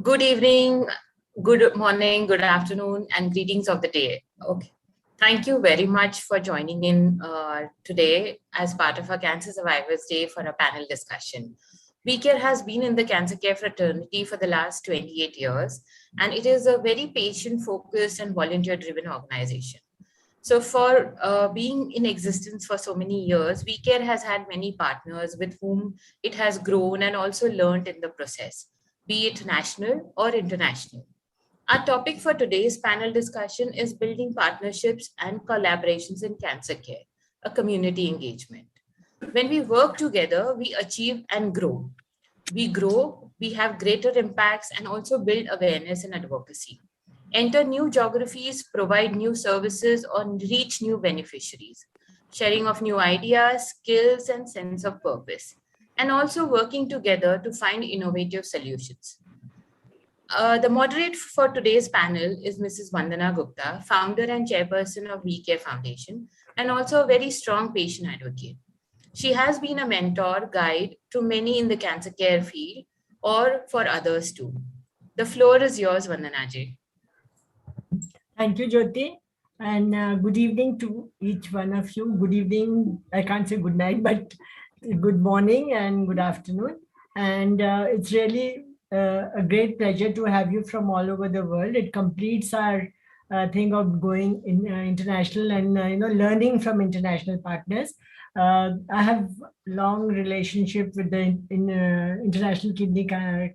Good evening, good morning, good afternoon, and greetings of the day. Okay. Thank you very much for joining in today as part of our Cancer Survivors Day for a panel discussion. WeCare has been in the cancer care fraternity for the last 28 years, and it is a very patient-focused and volunteer-driven organization. So for being in existence for so many years, WeCare has had many partners with whom it has grown and also learned in the process, be it national or international. Our topic for today's panel discussion is building partnerships and collaborations in cancer care, a community engagement. When we work together, we achieve and grow. We grow, we have greater impacts, and also build awareness and advocacy. Enter new geographies, provide new services, or reach new beneficiaries. Sharing of new ideas, skills, and sense of purpose. And also working together to find innovative solutions. The moderator for today's panel is Mrs. Vandana Gupta, founder and chairperson of WeCare Foundation, and also a very strong patient advocate. She has been a mentor, guide to many in the cancer care field or for others too. The floor is yours, Vandana ji. Thank you, Jyoti. And good evening to each one of you. Good evening, I can't say good night, but good morning and good afternoon. And it's really a great pleasure to have you from all over the world. It completes our thing of going in international and learning from international partners. I have long relationship with the International Kidney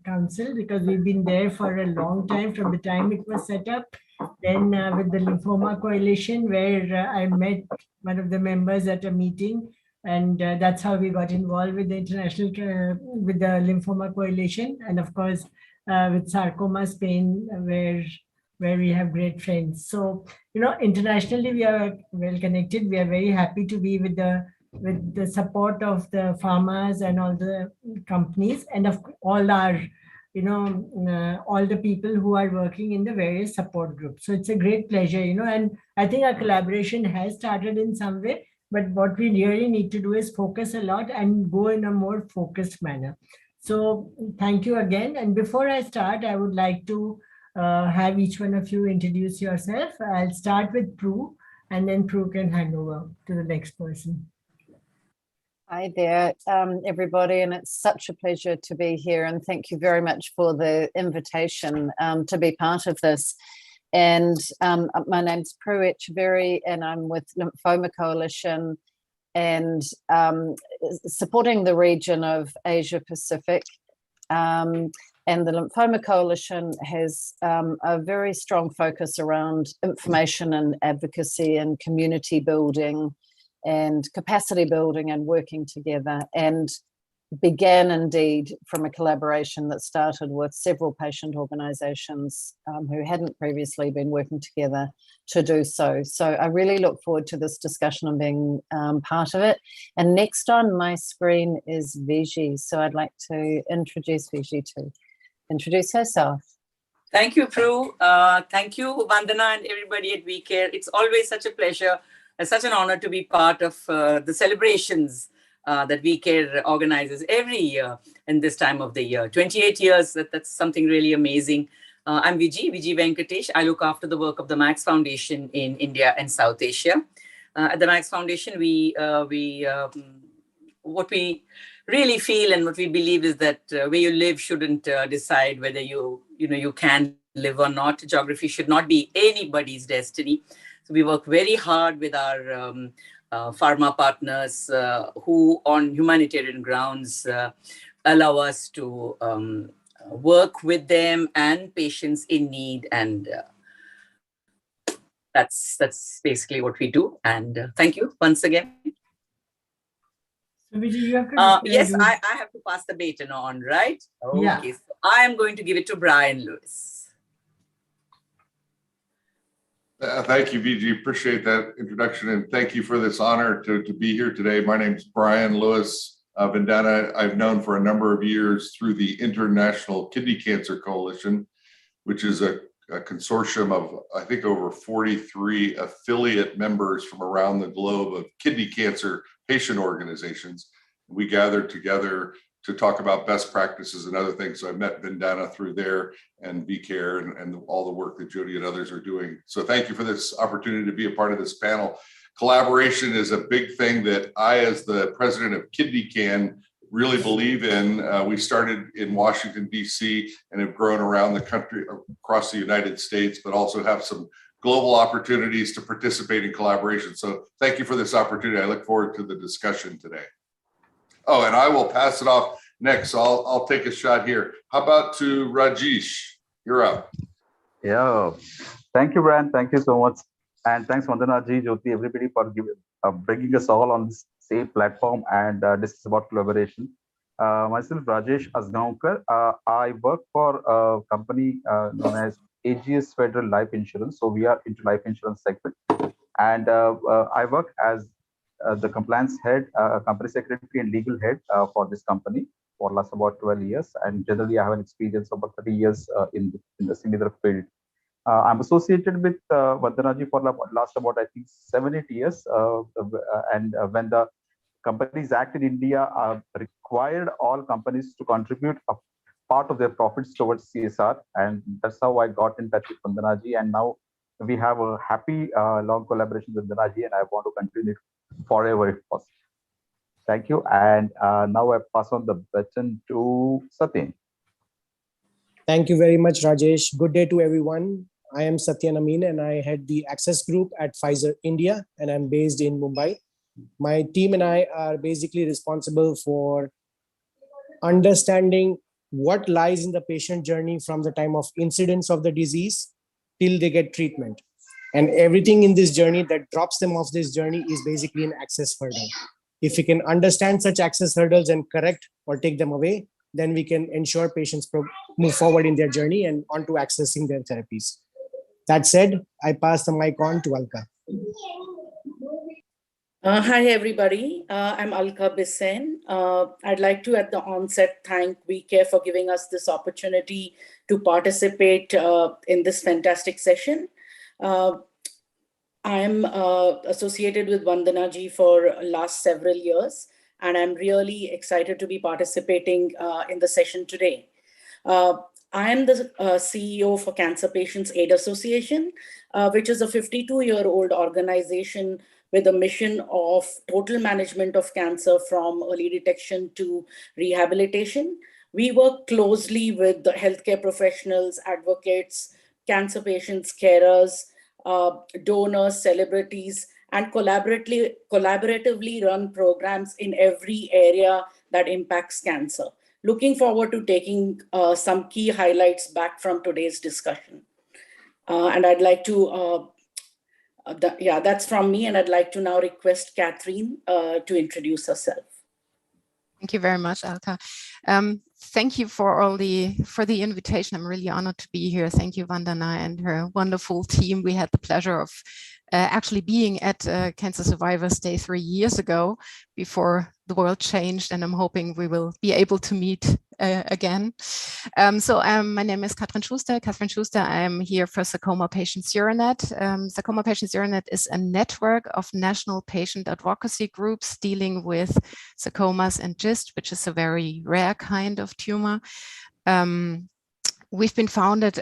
Council because we've been there for a long time from the time it was set up. Then with the Lymphoma Coalition, where I met one of the members at a meeting, and that's how we got involved with the with the Lymphoma Coalition, and of course with Sarcoma Spain, where we have great friends. So internationally we are well connected. We are very happy to be with the support of the farmers and all the companies, and of all our all the people who are working in the various support groups. So it's a great pleasure, and I think our collaboration has started in some way, but what we really need to do is focus a lot and go in a more focused manner. So thank you again. And before I start, I would like to have each one of you introduce yourself. I'll start with Prue, and then Prue can hand over to the next person. Hi there, everybody, and it's such a pleasure to be here, and thank you very much for the invitation to be part of this. And my name's Prue Echeverry, and I'm with Lymphoma Coalition and supporting the region of Asia Pacific. And the Lymphoma Coalition has a very strong focus around information and advocacy and community building and capacity building and working together, and began indeed from a collaboration that started with several patient organisations who hadn't previously been working together to do so. So I really look forward to this discussion and being part of it. And next on my screen is Vijay. So I'd like to introduce Vijay to introduce herself. Thank you, Prue. Thank you, Vandana, and everybody at WeCare. It's always such a pleasure. It's such an honor to be part of the celebrations that WeCare organizes every year in this time of the year. 28 years, that's something really amazing. I'm Vijay Venkatesh. I look after the work of the Max Foundation in India and South Asia. At the Max Foundation, what we really feel and what we believe is that where you live shouldn't decide whether you can live or not. Geography should not be anybody's destiny. So we work very hard with our pharma partners who on humanitarian grounds allow us to work with them and patients in need. And that's basically what we do. And thank you once again. So Vijay, you have to yes, I have to pass the baton on, right? Okay, yeah. So I am going to give it to Brian Lewis. Thank you, Vijay. Appreciate that introduction, and thank you for this honor to be here today. My name is Brian Lewis. Vandana, I've known for a number of years through the International Kidney Cancer Coalition, which is a consortium of, I think, over 43 affiliate members from around the globe of kidney cancer patient organizations. We gathered together to talk about best practices and other things. So I met Vandana through there and VCare and all the work that Jody and others are doing. So thank you for this opportunity to be a part of this panel. Collaboration is a big thing that I, as the president of Kidney Can, really believe in. We started in Washington, D.C. and have grown around the country, across the United States, but also have some global opportunities to participate in collaboration. So thank you for this opportunity. I look forward to the discussion today. Oh, and I will pass it off next. So I'll take a shot here. How about to Rajesh? You're up. Yeah, thank you, Brian. Thank you so much. And thanks, Vandana ji, Jyoti, everybody for bringing us all on this same platform. And this is about collaboration. Myself, Rajesh Asgaonkar. I work for a company known as AGS Federal Life Insurance. So we are into life insurance segment. And I work as the compliance head, company secretary and legal head for this company for last about 12 years. And generally, I have an experience of about 30 years in the similar field. I'm associated with Vandanaji for last about, I think, 7-8 years. And when the Companies Act in India required all companies to contribute a part of their profits towards CSR. And that's how I got in touch with Vandanaji. And now we have a happy long collaboration with Vandanaji, and I want to continue it forever if possible. Thank you. And now I pass on the baton to Satyen. Thank you very much, Rajesh. Good day to everyone. I am Satyan Amin and I head the Access Group at Pfizer India, and I'm based in Mumbai. My team and I are basically responsible for understanding what lies in the patient journey from the time of incidence of the disease till they get treatment. And everything in this journey that drops them off this journey is basically an access hurdle. If we can understand such access hurdles and correct or take them away, then we can ensure patients move forward in their journey and onto accessing their therapies. That said, I pass the mic on to Alka. Hi, everybody. I'm Alka Bisen. I'd like to, at the onset, thank WeCare for giving us this opportunity to participate in this fantastic session. I'm associated with Vandana ji for last several years, and I'm really excited to be participating in the session today. I am the CEO for Cancer Patients Aid Association, which is a 52-year-old organization with a mission of total management of cancer from early detection to rehabilitation. We work closely with the healthcare professionals, advocates, cancer patients, carers, donors, celebrities, and collaboratively run programs in every area that impacts cancer. Looking forward to taking some key highlights back from today's discussion. And I'd like to, that's from me. And I'd like to now request Catherine to introduce herself. Thank you very much, Alka. Thank you for the invitation. I'm really honored to be here. Thank you, Vandana and her wonderful team. We had the pleasure of actually being at Cancer Survivors Day 3 years ago before the world changed, and I'm hoping we will be able to meet again. My name is Katrin Schuster. I'm here for Sarcoma Patients Euronet. Sarcoma Patients Euronet is a network of national patient advocacy groups dealing with sarcomas and GIST, which is a very rare kind of tumor. We've been founded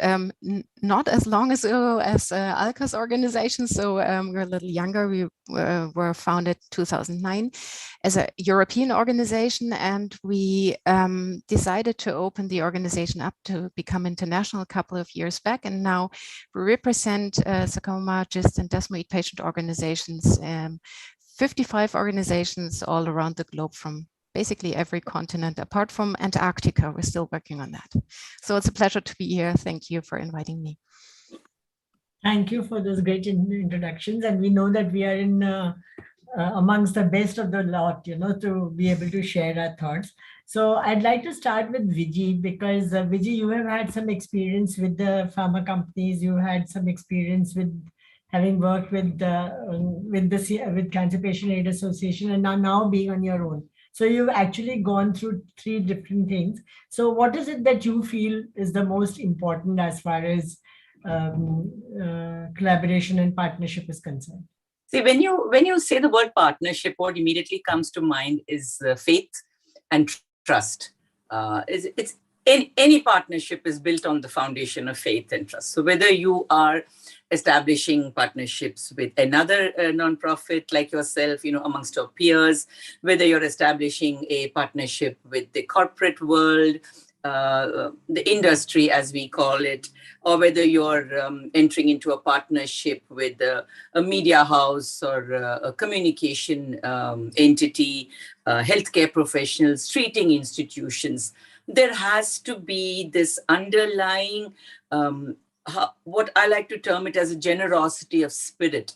not as long ago as Alka's organization, so we're a little younger. We were founded 2009 as a European organization, and we decided to open the organization up to become international a couple of years back. And now we represent sarcoma, GIST, and desmoid patient organizations, 55 organizations all around the globe from basically every continent apart from Antarctica. We're still working on that. So it's a pleasure to be here. Thank you for inviting me. Thank you for those great introductions. And we know that we are in amongst the best of the lot, to be able to share our thoughts. So I'd like to start with Vijay, because Vijay, you have had some experience with the pharma companies. You had some experience with having worked with Cancer Patient Aid Association, and now being on your own. So you've actually gone through 3 different things. So what is it that you feel is the most important as far as collaboration and partnership is concerned? See, when you say the word partnership, what immediately comes to mind is faith and trust. It's any partnership is built on the foundation of faith and trust. So whether you are establishing partnerships with another nonprofit like yourself, amongst your peers, whether you're establishing a partnership with the corporate world, the industry as we call it, or whether you're entering into a partnership with a media house or a communication entity, healthcare professionals, treating institutions, there has to be this underlying what I like to term it as a generosity of spirit,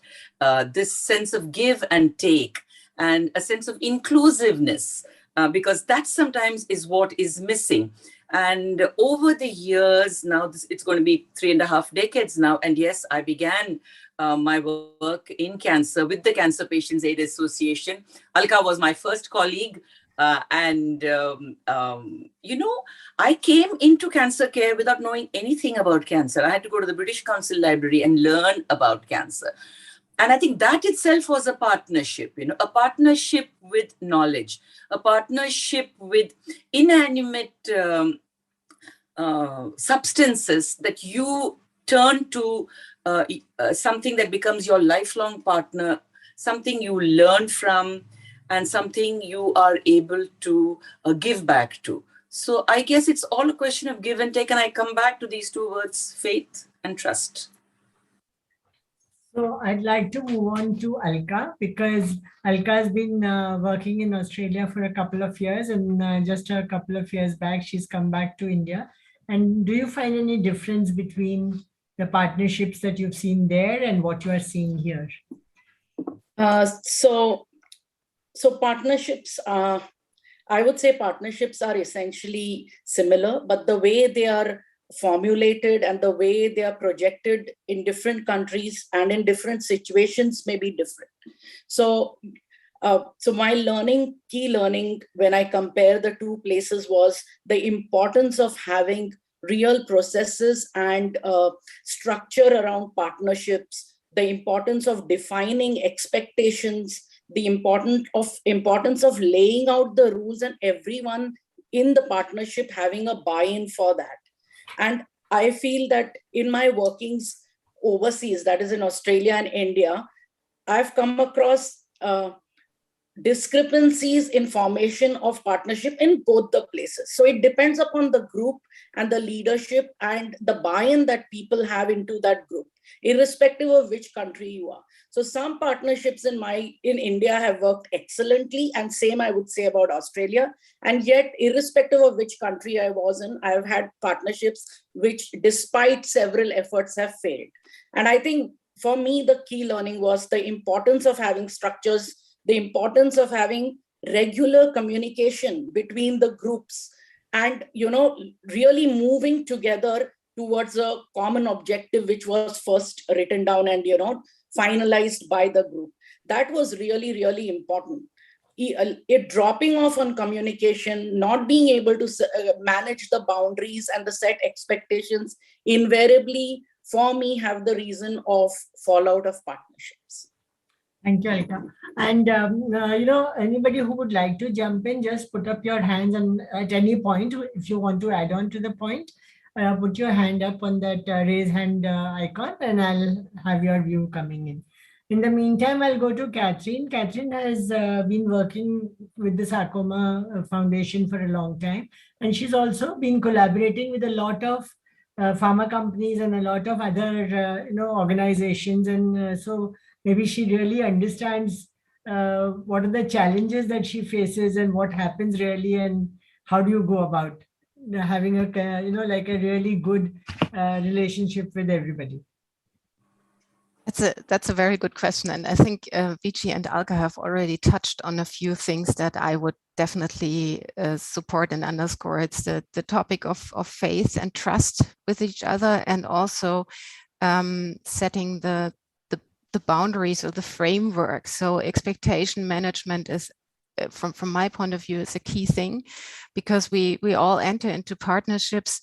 this sense of give and take, and a sense of inclusiveness, because that sometimes is what is missing. And over the years, now it's going to be 3.5 decades now. And yes, I began my work in cancer with the Cancer Patients Aid Association. Alka was my first colleague. I came into cancer care without knowing anything about cancer. I had to go to the British Council Library and learn about cancer. And I think that itself was a partnership, a partnership with knowledge, a partnership with inanimate substances that you turn to something that becomes your lifelong partner, something you learn from, and something you are able to give back to. So I guess it's all a question of give and take. And I come back to these two words, faith and trust. So I'd like to move on to Alka, because Alka has been working in Australia for a couple of years, and just a couple of years back, she's come back to India. And do you find any difference between the partnerships that you've seen there and what you are seeing here? So partnerships, I would say partnerships are essentially similar, but the way they are formulated and the way they are projected in different countries and in different situations may be different. So my key learning when I compare the two places was the importance of having real processes and structure around partnerships, the importance of defining expectations, the importance of laying out the rules and everyone in the partnership having a buy-in for that. And I feel that in my workings overseas, that is in Australia and India, I've come across discrepancies in formation of partnership in both the places. So it depends upon the group and the leadership and the buy-in that people have into that group, irrespective of which country you are. So some partnerships in India have worked excellently, and same I would say about Australia. And yet, irrespective of which country I was in, I have had partnerships which, despite several efforts, have failed. And I think for me, the key learning was the importance of having structures, the importance of having regular communication between the groups, and really moving together towards a common objective, which was first written down and finalized by the group. That was really, really important. It dropping off on communication, not being able to manage the boundaries and the set expectations, invariably for me have the reason of fallout of partnerships. Thank you, Alka. And anybody who would like to jump in, just put up your hands, and at any point, if you want to add on to the point, put your hand up on that raise hand icon, and I'll have your view coming in. In the meantime, I'll go to Catherine. Catherine has been working with the Sarcoma Foundation for a long time, and she's also been collaborating with a lot of pharma companies and a lot of other organizations, and so maybe she really understands what are the challenges that she faces and what happens really, and how do you go about having a like a really good relationship with everybody. That's a very good question, and I think Vici and Alka have already touched on a few things that I would definitely support and underscore. It's the topic of faith and trust with each other, and also setting the boundaries or the framework. So expectation management is, from my point of view, is a key thing, because we all enter into partnerships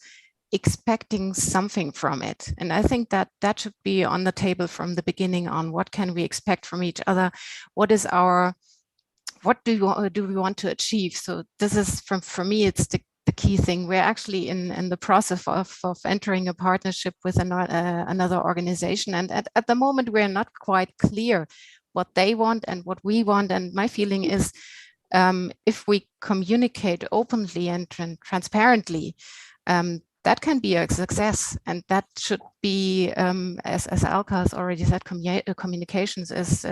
expecting something from it. And I think that should be on the table from the beginning on. What can we expect from each other? What is our what do we want to achieve? So this is for me, it's the key thing. We're actually in the process of entering a partnership with another organization. And at the moment, we're not quite clear what they want and what we want. And my feeling is if we communicate openly and transparently, that can be a success. And that should be, as Alka has already said, communications is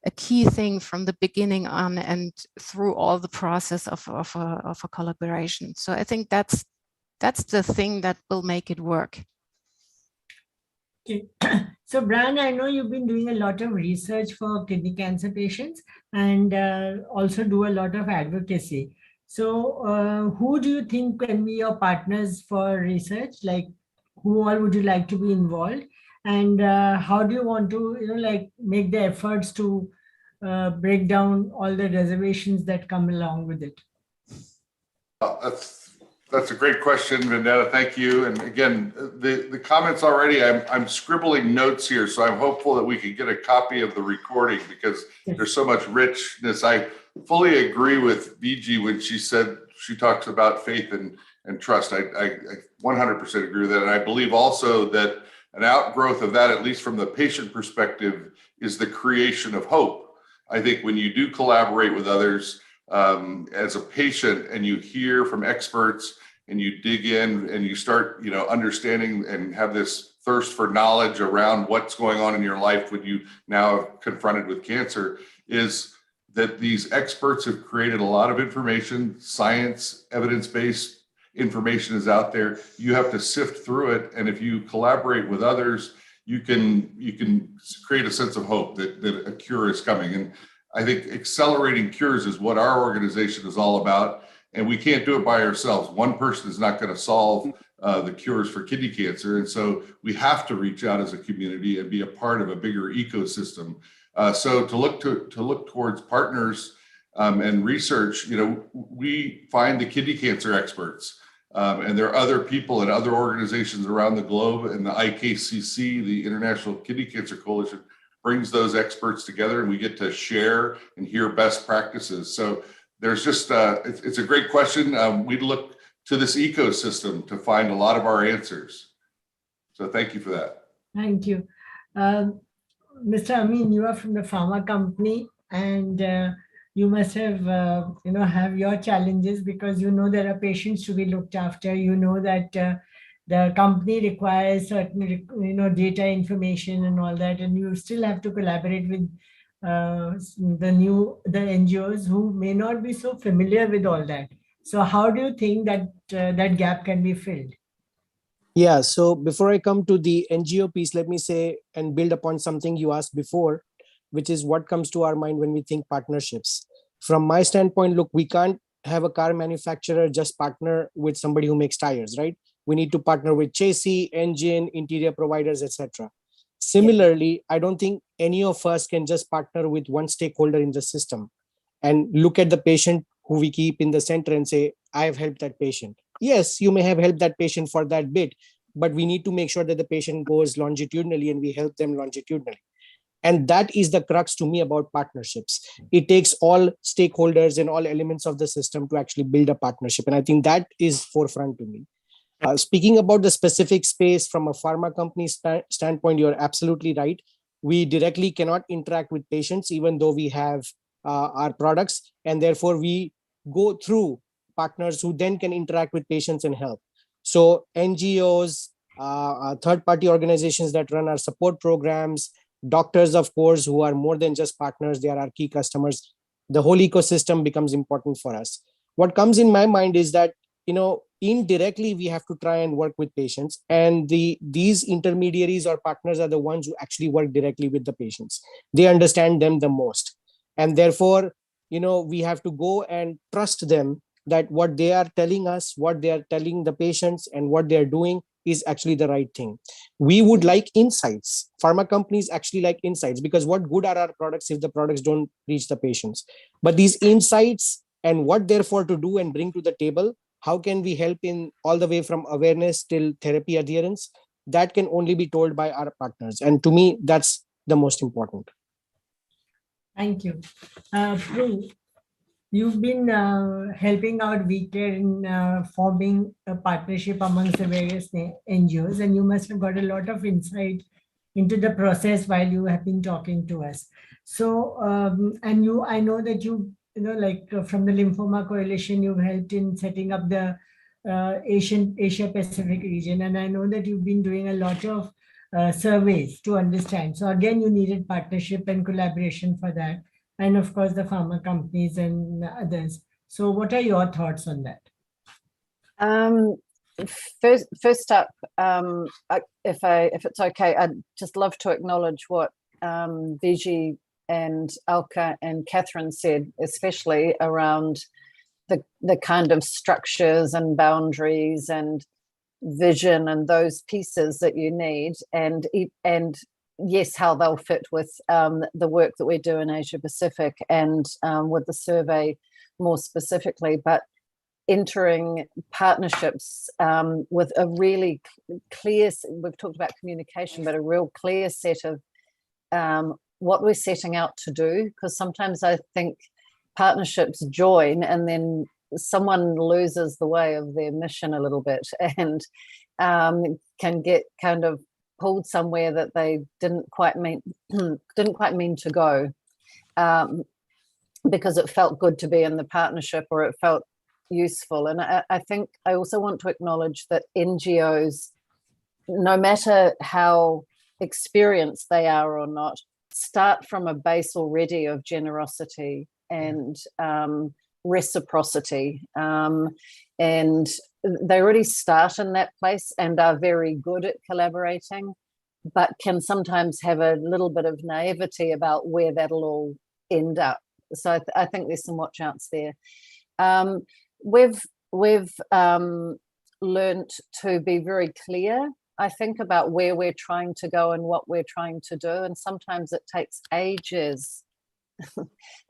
a key thing from the beginning on and through all the process of a collaboration. So I think that's the thing that will make it work. Okay. So Brian, I know you've been doing a lot of research for kidney cancer patients and also do a lot of advocacy. So who do you think can be your partners for research? Like who all would you like to be involved? And how do you want to, make the efforts to break down all the reservations that come along with it? That's a great question, Vendetta. Thank you. And again, the comments already, I'm scribbling notes here, so I'm hopeful that we can get a copy of the recording because there's so much richness. I fully agree with BG when she talks about faith and trust. I 100% agree with that. And I believe also that an outgrowth of that, at least from the patient perspective, is the creation of hope. I think when you do collaborate with others, as a patient and you hear from experts and you dig in and you start, understanding and have this thirst for knowledge around what's going on in your life when you now are confronted with cancer, is that these experts have created a lot of information, science, evidence-based information is out there. You have to sift through it. And if you collaborate with others, you can create a sense of hope that a cure is coming. And I think accelerating cures is what our organization is all about, and we can't do it by ourselves. One person is not going to solve the cures for kidney cancer, and so we have to reach out as a community and be a part of a bigger ecosystem. So to look towards partners and research, we find the kidney cancer experts, and there are other people and other organizations around the globe, and the IKCC, the International Kidney Cancer Coalition, brings those experts together and we get to share and hear best practices. So there's just, it's a great question. We look to this ecosystem to find a lot of our answers. So thank you for that. Thank you. Mr. Amin, you are from the pharma company and you must have, have your challenges because there are patients to be looked after. That the company requires certain, data information and all that, and you still have to collaborate with the NGOs who may not be so familiar with all that. So how do you think that that gap can be filled? Yeah, so before I come to the NGO piece, let me say and build upon something you asked before, which is what comes to our mind when we think partnerships. From my standpoint, look, we can't have a car manufacturer just partner with somebody who makes tires, right? We need to partner with chassis, engine, interior providers, etc. Similarly, I don't think any of us can just partner with one stakeholder in the system and look at the patient who we keep in the center and say, I have helped that patient. Yes, you may have helped that patient for that bit, but we need to make sure that the patient goes longitudinally and we help them longitudinally. And that is the crux to me about partnerships. It takes all stakeholders and all elements of the system to actually build a partnership. And I think that is forefront to me. Speaking about the specific space from a pharma company standpoint, you're absolutely right. We directly cannot interact with patients, even though we have our products. And therefore, we go through partners who then can interact with patients and help. So NGOs, third-party organizations that run our support programs, doctors, of course, who are more than just partners, they are our key customers. The whole ecosystem becomes important for us. What comes in my mind is that, indirectly, we have to try and work with patients. And these intermediaries or partners are the ones who actually work directly with the patients. They understand them the most. And therefore, we have to go and trust them that what they are telling us, what they are telling the patients, and what they are doing is actually the right thing. We would like insights. Pharma companies actually like insights, because what good are our products if the products don't reach the patients? But these insights and what therefore to do and bring to the table, how can we help in all the way from awareness till therapy adherence? That can only be told by our partners. And to me, that's the most important. Thank you. Prue, you've been helping out VCare in forming a partnership amongst the various NGOs, and you must have got a lot of insight into the process while you have been talking to us. So, and I know that like from the Lymphoma Coalition, you've helped in setting up the Asia Pacific region, and I know that you've been doing a lot of surveys to understand. So again, you needed partnership and collaboration for that, and of course the pharma companies and others. So what are your thoughts on that? First up, if it's okay, I'd just love to acknowledge what Viji and Alka and Catherine said, especially around the kind of structures and boundaries and vision and those pieces that you need, and yes, how they'll fit with the work that we do in Asia Pacific and with the survey more specifically, but entering partnerships with a really clear, we've talked about communication, but a real clear set of what we're setting out to do, because sometimes I think partnerships join and then someone loses the way of their mission a little bit and can get kind of pulled somewhere that they didn't quite mean to go, because it felt good to be in the partnership or it felt useful. And I think I also want to acknowledge that NGOs, no matter how experienced they are or not, start from a base already of generosity and reciprocity, and they already start in that place and are very good at collaborating, but can sometimes have a little bit of naivety about where that'll all end up. So I think there's some watch outs there. We've learned to be very clear, I think, about where we're trying to go and what we're trying to do, and sometimes it takes ages.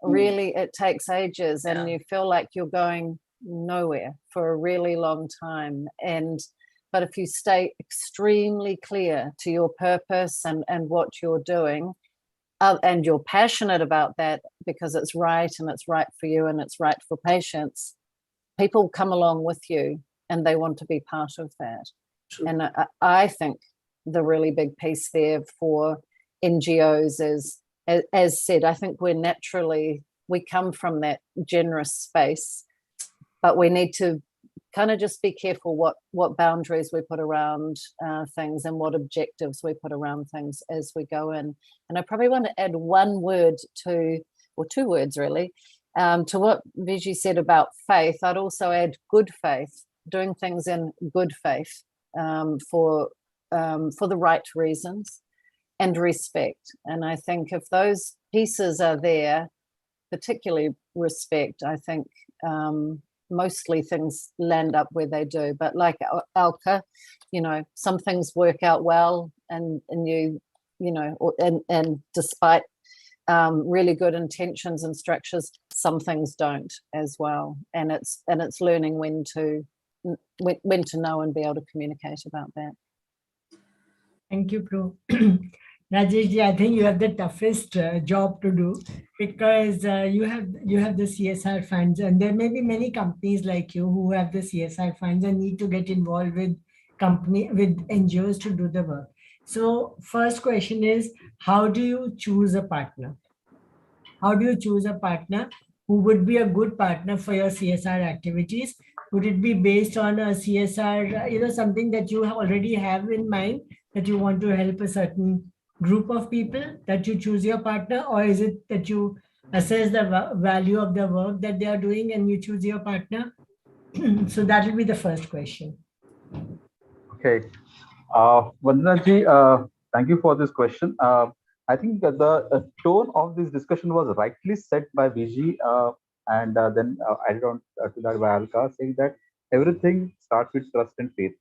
Really, it takes ages, and you feel like you're going nowhere for a really long time. But if you stay extremely clear to your purpose and what you're doing, and you're passionate about that because it's right and it's right for you and it's right for patients, people come along with you and they want to be part of that. True. And I think the really big piece there for NGOs is, as said, I think we come from that generous space, but we need to kind of just be careful what boundaries we put around things and what objectives we put around things as we go in. And I probably want to add one word or two words really, to what Viji said about faith. I'd also add good faith, doing things in good faith for the right reasons, and respect. And I think if those pieces are there, particularly respect, I think mostly things land up where they do. But like Alka, some things work out well, and despite really good intentions and structures, some things don't as well. And it's learning when to know and be able to communicate about that. Thank you, Prue. Rajesh, I think you have the toughest job to do, because you have the CSR funds, and there may be many companies like you who have the CSR funds and need to get involved with NGOs to do the work. So first question is, how do you choose a partner? How do you choose a partner who would be a good partner for your CSR activities? Would it be based on a CSR, something that you already have in mind, that you want to help a certain group of people that you choose your partner, or is it that you assess the value of the work that they are doing and you choose your partner? So that will be the first question. Okay. Vandana ji, thank you for this question. I think the tone of this discussion was rightly set by Viji, and then added on to that by Alka, saying that everything starts with trust and faith.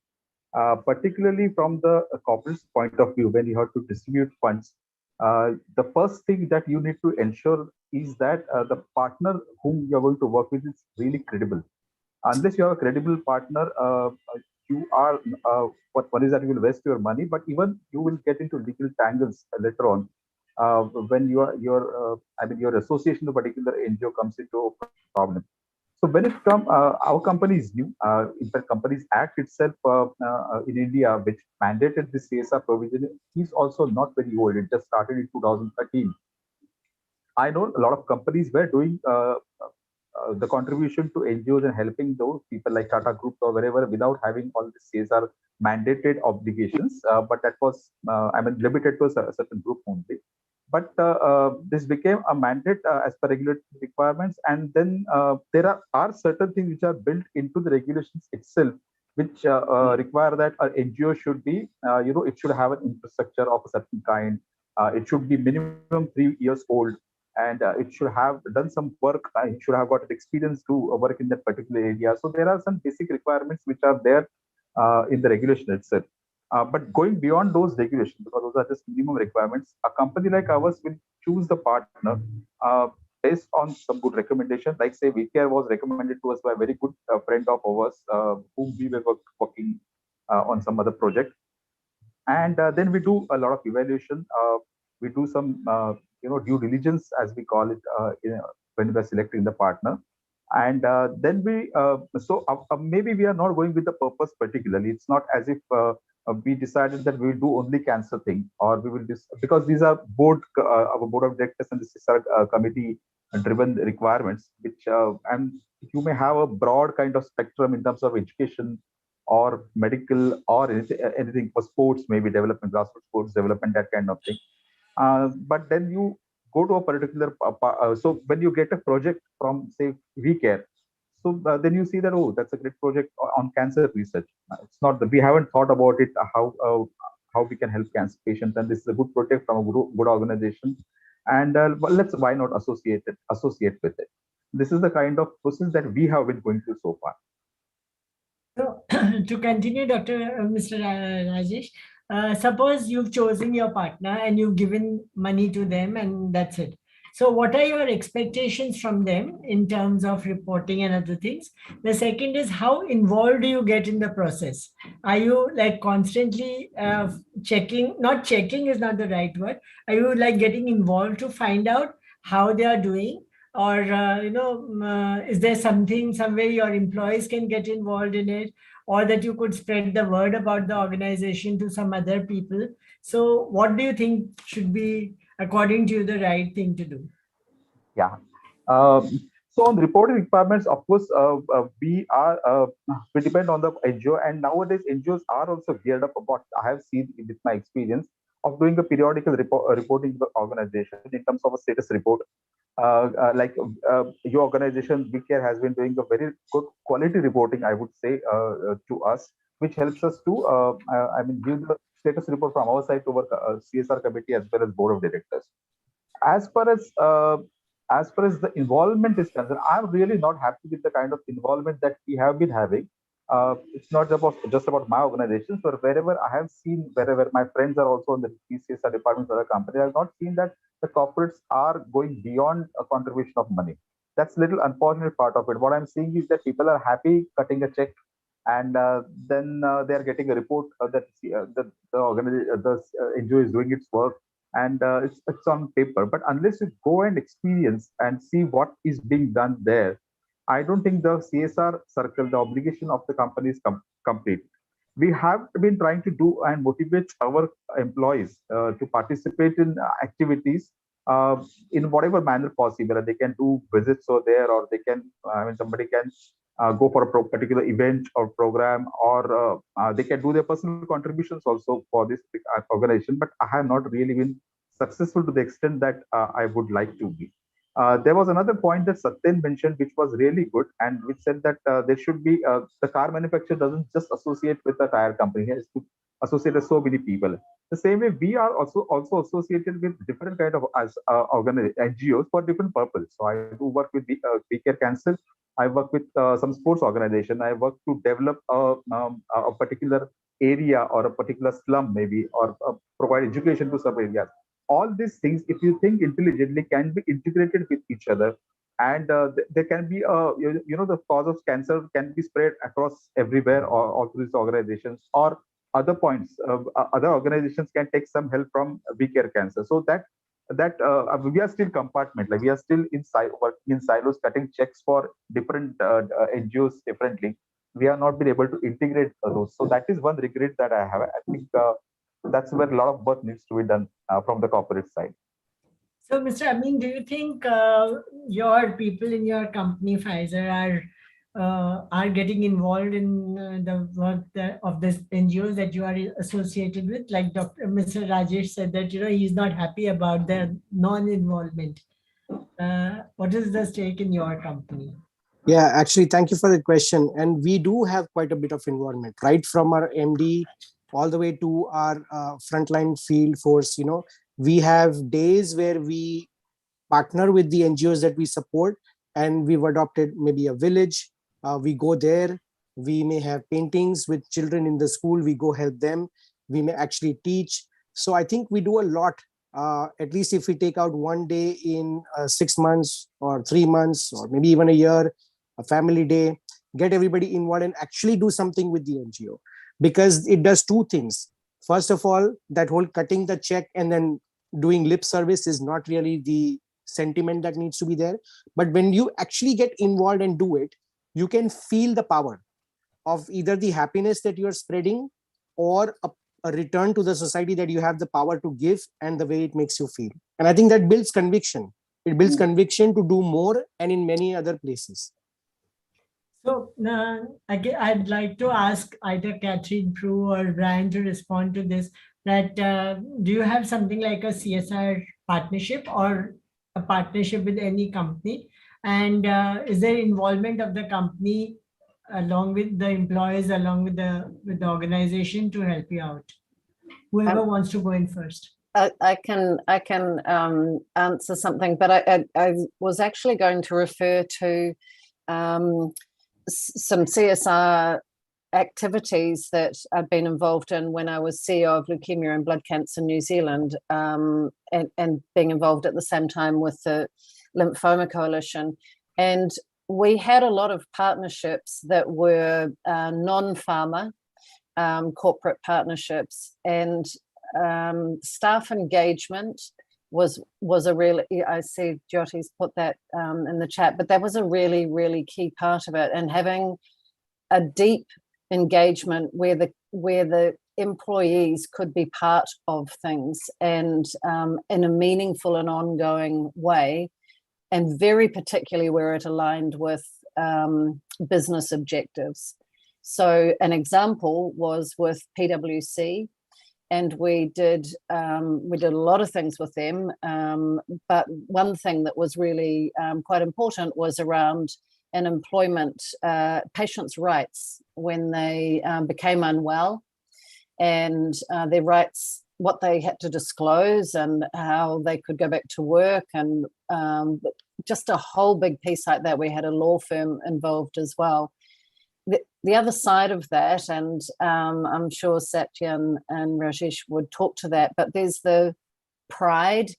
Particularly from the corporate's point of view, when you have to distribute funds, the first thing that you need to ensure is that the partner whom you're going to work with is really credible. Unless you have a credible partner, you are, what one is that you will waste your money, but even you will get into legal tangles later on. when your association to a particular NGO comes into a problem. So when it comes, our company is new. In fact, Companies Act itself in India, which mandated this CSR provision, is also not very old. It just started in 2013. I know a lot of companies were doing the contribution to NGOs and helping those people like Tata Group or wherever without having all the CSR mandated obligations. But that was, limited to a certain group only. But this became a mandate as per regulatory requirements. And then there are certain things which are built into the regulations itself, which require that an NGO should be, it should have an infrastructure of a certain kind. It should be minimum 3 years old, and it should have done some work. It should have got experience to work in that particular area. So there are some basic requirements which are there in the regulation itself. But going beyond those regulations, because those are just minimum requirements, a company like ours will choose the partner based on some good recommendation. Like say, WeCare was recommended to us by a very good friend of ours, whom we were working on some other project. And then we do a lot of evaluation. We do some due diligence, as we call it, when we're selecting the partner. And then maybe we are not going with the purpose particularly. It's not as if we decided that we will do only cancer thing, or we will because these are our board of directors and this is our committee driven requirements, which and you may have a broad kind of spectrum in terms of education or medical or anything for sports, maybe development, grassroots sports development, that kind of thing. But then you go to a particular, so when you get a project from say WeCare, so then you see that, oh, that's a great project on cancer research. It's not that we haven't thought about it, how we can help cancer patients, and this is a good project from a good organization, and why not associate with it. This is the kind of process that we have been going through so far. So to continue, Mr. Rajesh, suppose you've chosen your partner and you've given money to them and that's it. So what are your expectations from them in terms of reporting and other things? The second is, how involved do you get in the process? Are you like constantly checking? Not checking is not the right word. Are you like getting involved to find out how they are doing? Or is there something, some way your employees can get involved in it, or that you could spread the word about the organization to some other people? So what do you think should be, according to you, the right thing to do? Yeah. So on reporting requirements, of course, we depend on the NGO, and nowadays NGOs are also geared up about. I have seen with my experience of doing a periodical reporting to the organization in terms of a status report. Your organization, WeCare, has been doing a very good quality reporting, I would say, to us, which helps us to, give the status report from our side to our CSR committee as well as board of directors. As far as the involvement is concerned, I'm really not happy with the kind of involvement that we have been having. It's not just about my organizations, but wherever I have seen, wherever my friends are also in the CSR departments of the company, I have not seen that the corporates are going beyond a contribution of money. That's a little unfortunate part of it. What I'm seeing is that people are happy cutting a check, and then they are getting a report that the NGO is doing its work, and it's on paper. But unless you go and experience and see what is being done there, I don't think the CSR circle, the obligation of the company is complete. We have been trying to do and motivate our employees to participate in activities in whatever manner possible. They can do visits over there, or they can, somebody can go for a particular event or program, or they can do their personal contributions also for this organization. But I have not really been successful to the extent that I would like to be. There was another point that Satyen mentioned, which was really good, and which said that there should be the car manufacturer doesn't just associate with the tire company; he has to associate with so many people. The same way, we are also associated with different kind of NGOs for different purposes. So I do work with WeCare Cancer. I work with some sports organization. I work to develop a particular area or a particular slum, maybe, or provide education to some areas. All these things, if you think intelligently, can be integrated with each other, and there can be the cause of cancer can be spread across everywhere, or all through these organizations, or other points. Other organizations can take some help from WeCare Cancer, so that that we are still compartment, like we are still working in silos, cutting checks for different NGOs differently. We have not been able to integrate those. So that is one regret that I have. I think that's where a lot of work needs to be done from the corporate side. So, Mr. Amin, do you think your people in your company, Pfizer, are getting involved in the work of the NGOs that you are associated with? Like Mr. Rajesh said that, he's not happy about the non-involvement. What is the stake in your company? Yeah, actually, thank you for the question. And we do have quite a bit of involvement, right from our MD all the way to our frontline field force. We have days where we partner with the NGOs that we support, and we've adopted maybe a village. We go there. We may have paintings with children in the school. We go help them. We may actually teach. So I think we do a lot. At least if we take out one day in 6 months or 3 months or maybe even a year, a family day, get everybody involved and actually do something with the NGO, because it does two things. First of all, that whole cutting the check and then doing lip service is not really the sentiment that needs to be there. But when you actually get involved and do it, you can feel the power of either the happiness that you're spreading or a return to the society that you have the power to give, and the way it makes you feel. And I think that builds conviction. It builds conviction to do more, and in many other places. So again, I'd like to ask either Catherine Prue or Brian to respond to this, that do you have something like a CSR partnership or a partnership with any company? And is there involvement of the company along with the employees, along with the organization to help you out? Whoever wants to go in first. I can answer something, but I was actually going to refer to some CSR activities that I've been involved in when I was CEO of Leukemia and Blood Cancer New Zealand, and being involved at the same time with the Lymphoma Coalition. And we had a lot of partnerships that were non-pharma corporate partnerships, and staff engagement was a really, I see Jyoti's put that in the chat, but that was a really, really key part of it. And having a deep engagement where the employees could be part of things, and in a meaningful and ongoing way, and very particularly where it aligned with business objectives. So an example was with PwC, and we did a lot of things with them. But one thing that was really quite important was around an employment, patients' rights when they became unwell, and their rights, what they had to disclose and how they could go back to work, and just a whole big piece like that. We had a law firm involved as well. The other side of that, and I'm sure Satya and Rajesh would talk to that, but there's the pride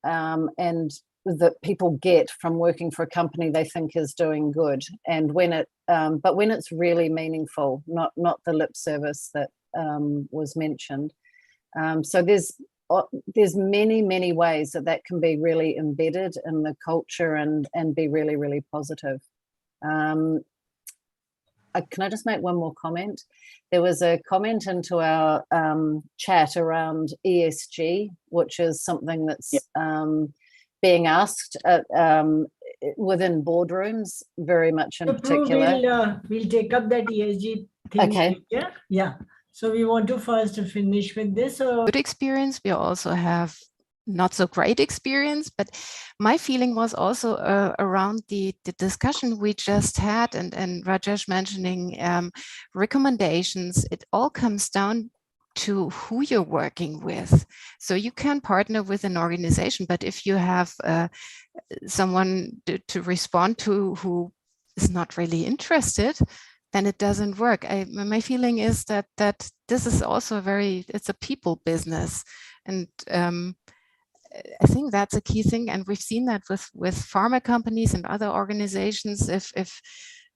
and that people get from working for a company they think is doing good, and when it's really meaningful, not the lip service that was mentioned. So there's many ways that can be really embedded in the culture and be really, really positive. Can I just make one more comment? There was a comment into our chat around ESG, which is something that's being asked within boardrooms, very much in particular. We'll take up that ESG thing. Okay. Yeah. So we want to first finish with this. Good experience. We also have not so great experience, but my feeling was also around the discussion we just had, and Rajesh mentioning recommendations. It all comes down to who you're working with. So you can partner with an organization, but if you have someone to respond to who is not really interested, then it doesn't work. My feeling is that this is also it's a people business, and I think that's a key thing, and we've seen that with pharma companies and other organizations. If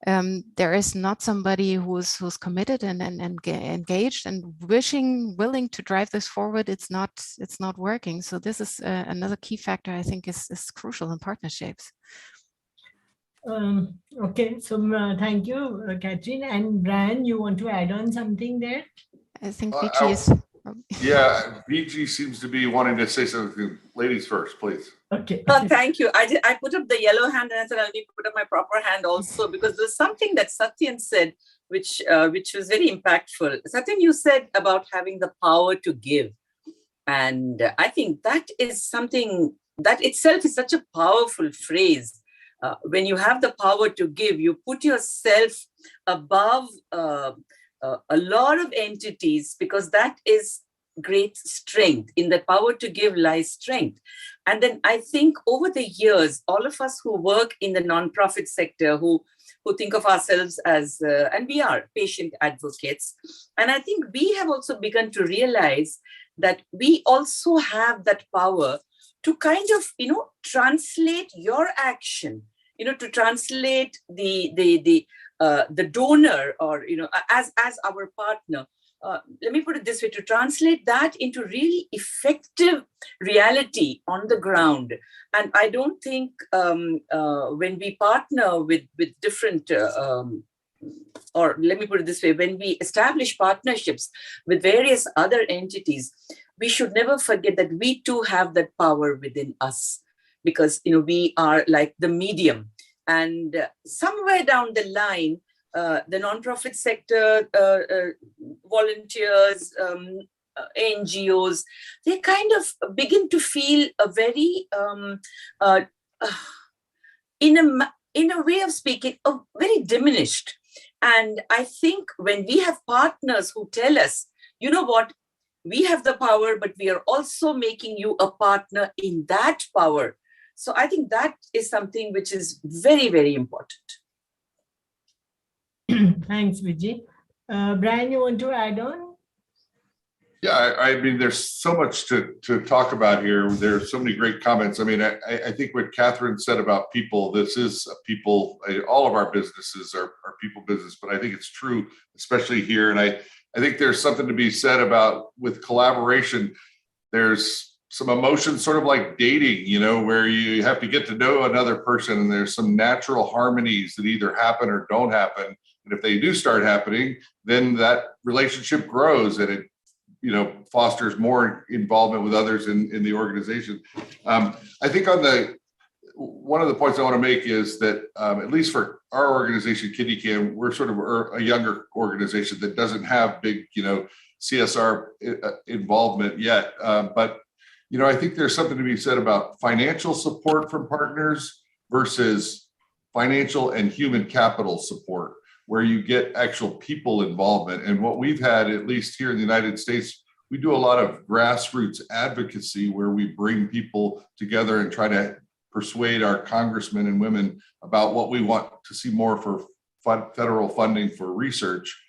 there is not somebody who's committed and engaged and willing to drive this forward, it's not working. So this is another key factor I think is crucial in partnerships. Okay, so thank you, Catherine. And Brian, you want to add on something there? I think Vici is. Yeah, VG seems to be wanting to say something. Ladies first, please. Okay. Thank you. I put up the yellow hand and I said, I'll need to put up my proper hand also, because there's something that Satyan said, which was very impactful. Satyan, you said about having the power to give. And I think that is something that itself is such a powerful phrase. When you have the power to give, you put yourself above a lot of entities, because that is great strength. In the power to give lies strength. And then I think over the years, all of us who work in the nonprofit sector, who think of ourselves as, and we are patient advocates. And I think we have also begun to realize that we also have that power to kind of, translate your action, to translate the donor, or, as our partner. Let me put it this way, to translate that into really effective reality on the ground. And I don't think when we partner with different, or let me put it this way, when we establish partnerships with various other entities, we should never forget that we too have that power within us, because, we are like the medium. And somewhere down the line, the nonprofit sector, volunteers, NGOs, they kind of begin to feel a very, in a way of speaking, very diminished. And I think when we have partners who tell us, you know what, we have the power, but we are also making you a partner in that power. So I think that is something which is very, very important. Thanks, Vijay. Brian, you want to add on? Yeah, I mean, there's so much to talk about here. There's so many great comments. I mean, I think what Catherine said about people, this is people, all of our businesses are people business, but I think it's true, especially here. And I think there's something to be said about with collaboration. There's some emotions, sort of like dating, where you have to get to know another person, and there's some natural harmonies that either happen or don't happen. And if they do start happening, then that relationship grows and it, fosters more involvement with others in the organization. I think one of the points I want to make is that at least for our organization, Kidney Can, we're sort of a younger organization that doesn't have big, CSR involvement yet. But I think there's something to be said about financial support from partners versus financial and human capital support, where you get actual people involvement. And what we've had, at least here in the United States, we do a lot of grassroots advocacy where we bring people together and try to persuade our congressmen and women about what we want to see more for federal funding for research.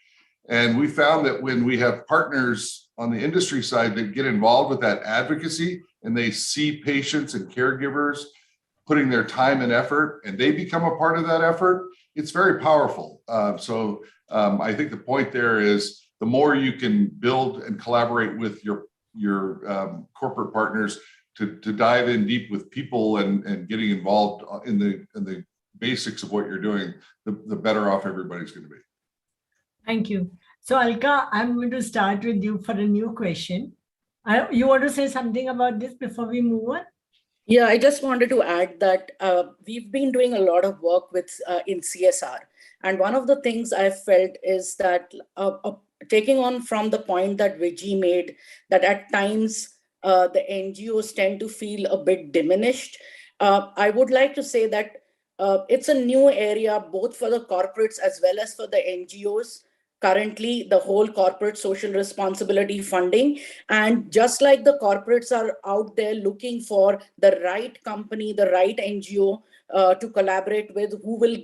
And we found that when we have partners on the industry side that get involved with that advocacy, and they see patients and caregivers putting their time and effort, and they become a part of that effort, it's very powerful. So I think the point there is the more you can build and collaborate with your corporate partners to dive in deep with people and getting involved in the basics of what you're doing, the better off everybody's going to be. Thank you. So Alka, I'm going to start with you for a new question. You want to say something about this before we move on? Yeah, I just wanted to add that we've been doing a lot of work with in CSR. And one of the things I felt is that taking on from the point that Vijay made, that at times the NGOs tend to feel a bit diminished. I would like to say that it's a new area, both for the corporates as well as for the NGOs. Currently, the whole corporate social responsibility funding, and just like the corporates are out there looking for the right company, the right NGO to collaborate with, who will,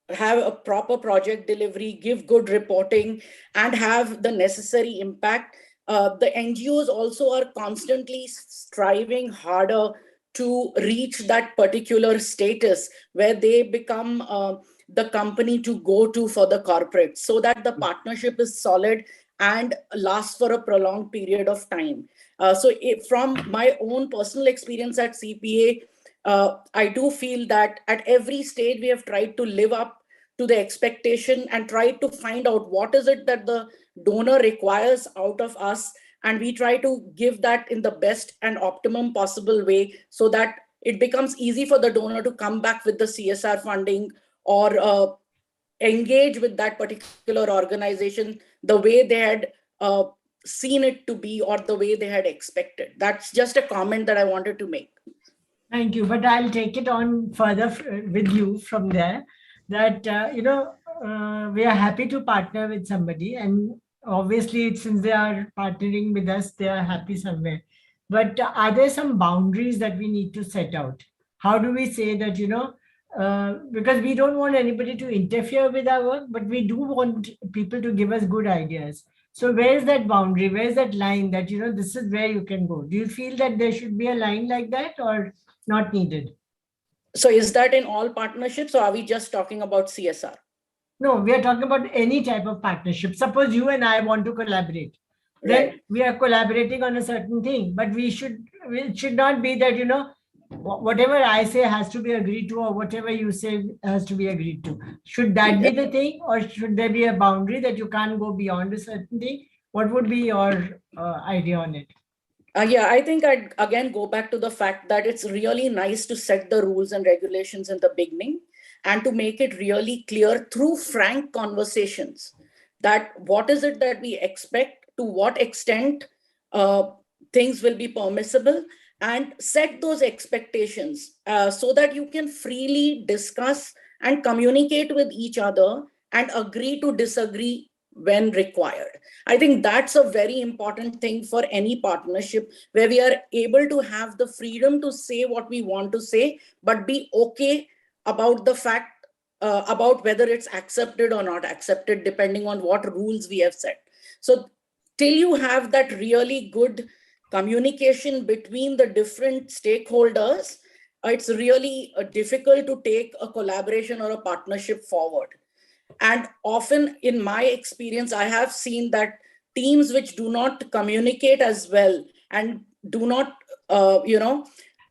have a proper project delivery, give good reporting, and have the necessary impact. The NGOs also are constantly striving harder to reach that particular status where they become the company to go to for the corporate, so that the partnership is solid and lasts for a prolonged period of time. From my own personal experience at CPA, I do feel that at every stage we have tried to live up to the expectation and tried to find out what is it that the donor requires out of us, and we try to give that in the best and optimum possible way, so that it becomes easy for the donor to come back with the CSR funding or engage with that particular organization the way they had seen it to be or the way they had expected. That's just a comment that I wanted to make. Thank you, but I'll take it on further with you from there, that, we are happy to partner with somebody, and obviously since they are partnering with us, they are happy somewhere. But are there some boundaries that we need to set out? How do we say that, because we don't want anybody to interfere with our work, but we do want people to give us good ideas. So where's that boundary? Where's that line that, this is where you can go? Do you feel that there should be a line like that, or not needed? So is that in all partnerships, or are we just talking about CSR? No, we are talking about any type of partnership. Suppose you and I want to collaborate. Then Right. we are collaborating on a certain thing, but it should not be that, whatever I say has to be agreed to, or whatever you say has to be agreed to. Should that be the thing, or should there be a boundary that you can't go beyond a certain thing? What would be your idea on it? Yeah, I think I'd again go back to the fact that it's really nice to set the rules and regulations in the beginning and to make it really clear through frank conversations that what is it that we expect, to what extent things will be permissible, and set those expectations so that you can freely discuss and communicate with each other and agree to disagree when required. I think that's a very important thing for any partnership, where we are able to have the freedom to say what we want to say, but be okay about the fact about whether it's accepted or not accepted, depending on what rules we have set. So till you have that really good communication between the different stakeholders, it's really difficult to take a collaboration or a partnership forward. And often in my experience, I have seen that teams which do not communicate as well and do not,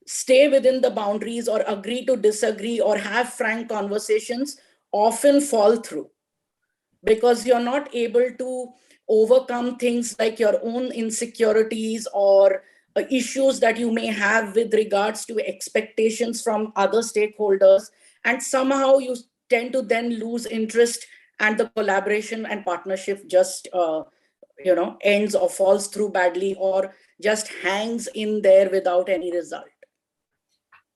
stay within the boundaries or agree to disagree or have frank conversations often fall through, because you're not able to overcome things like your own insecurities or issues that you may have with regards to expectations from other stakeholders. And somehow you tend to then lose interest, and the collaboration and partnership just ends or falls through badly, or just hangs in there without any result.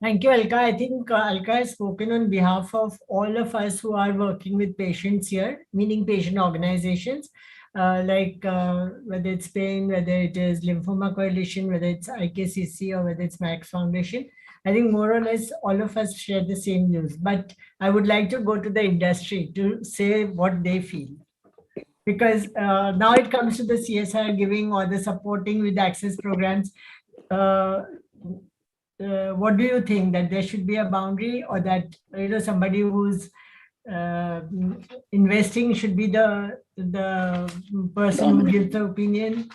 Thank you, Alka. I think Alka has spoken on behalf of all of us who are working with patients here, meaning patient organizations, whether it's PAIN, whether it is Lymphoma Coalition, whether it's IKCC, or whether it's Max Foundation. I think more or less all of us share the same views, but I would like to go to the industry to say what they feel. Because now it comes to the CSR giving or the supporting with access programs. What do you think, that there should be a boundary, or that somebody who's investing should be the person who gives the opinion?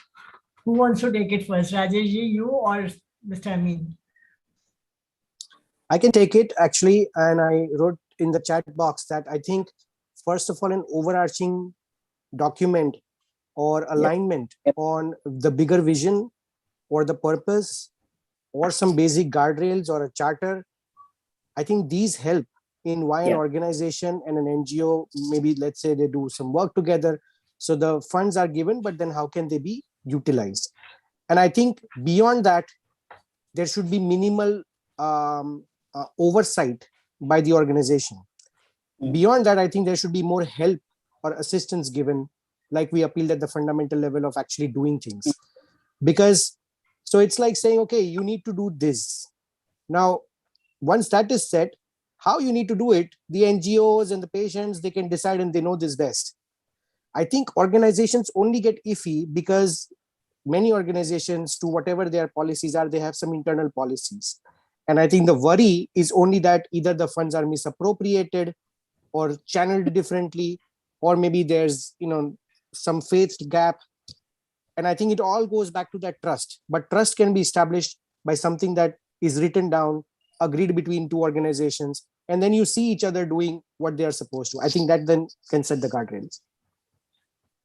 Who wants to take it first, Rajeshji, you or Mr. Amin? I can take it actually, and I wrote in the chat box that I think first of all an overarching document or alignment on the bigger vision or the purpose or some basic guardrails or a charter. I think these help in why an organization and an NGO, maybe let's say they do some work together. So the funds are given, but then how can they be utilized? And I think beyond that, there should be minimal oversight by the organization. Beyond that, I think there should be more help or assistance given, like we appealed at the fundamental level of actually doing things. Because so it's like saying, okay, you need to do this. Now, once that is set, how you need to do it, the NGOs and the patients, they can decide and they know this best. I think organizations only get iffy because many organizations, to whatever their policies are, they have some internal policies. And I think the worry is only that either the funds are misappropriated or channeled differently, or maybe there's some faith gap. And I think it all goes back to that trust. But trust can be established by something that is written down, agreed between two organizations, and then you see each other doing what they are supposed to. I think that then can set the guardrails.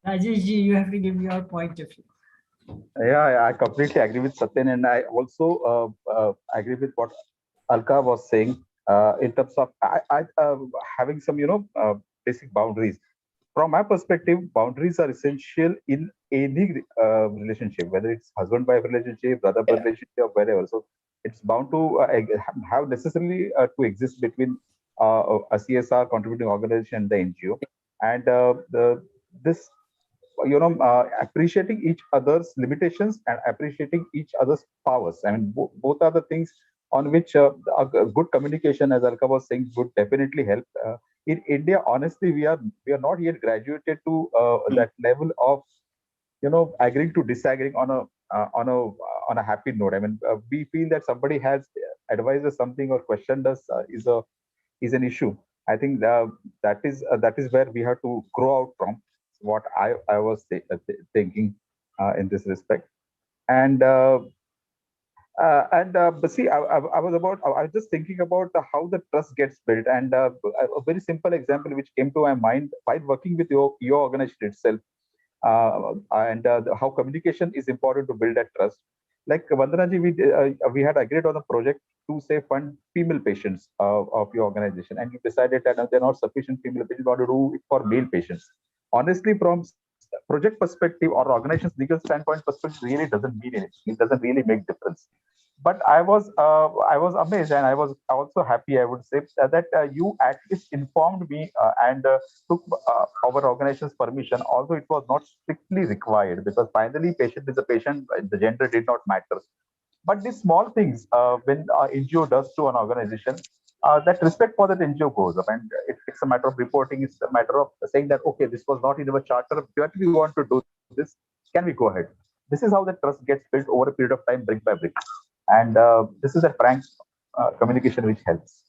Rajesh ji, you have to give your point of view. Yeah, I completely agree with Satyan, and I also agree with what Alka was saying in terms of having some, basic boundaries. From my perspective, boundaries are essential in any relationship, whether it's husband-wife relationship, brother-brother relationship, or whatever. So it's bound to have necessarily to exist between a CSR contributing organization and the NGO, and this appreciating each other's limitations and appreciating each other's powers. I mean, both are the things on which a good communication, as Alka was saying, would definitely help. In India, honestly, we are not yet graduated to that level of agreeing to disagreeing on a happy note. I mean, we feel that somebody has advised us something or questioned us is an issue. I think that is where we have to grow out from. What I was thinking in this respect, but see, I was just thinking about how the trust gets built, and a very simple example which came to my mind while working with your organization itself, how communication is important to build that trust. Like Vandana ji, we had agreed on a project to say fund female patients of your organization, and you decided that there are not sufficient female patients. You want to do it for male patients. Honestly, from project perspective or organization's legal standpoint perspective, really doesn't mean anything. It doesn't really make difference. But I was amazed, and I was also happy, I would say, that you at least informed me and took our organization's permission, although it was not strictly required, because finally patient is a patient, the gender did not matter. But these small things, when NGO does to an organization, that respect for that NGO goes up, and it's a matter of reporting. It's a matter of saying that, okay, this was not in our charter. If we want to do this, can we go ahead? This is how the trust gets built over a period of time, brick by brick, and this is a frank communication which helps.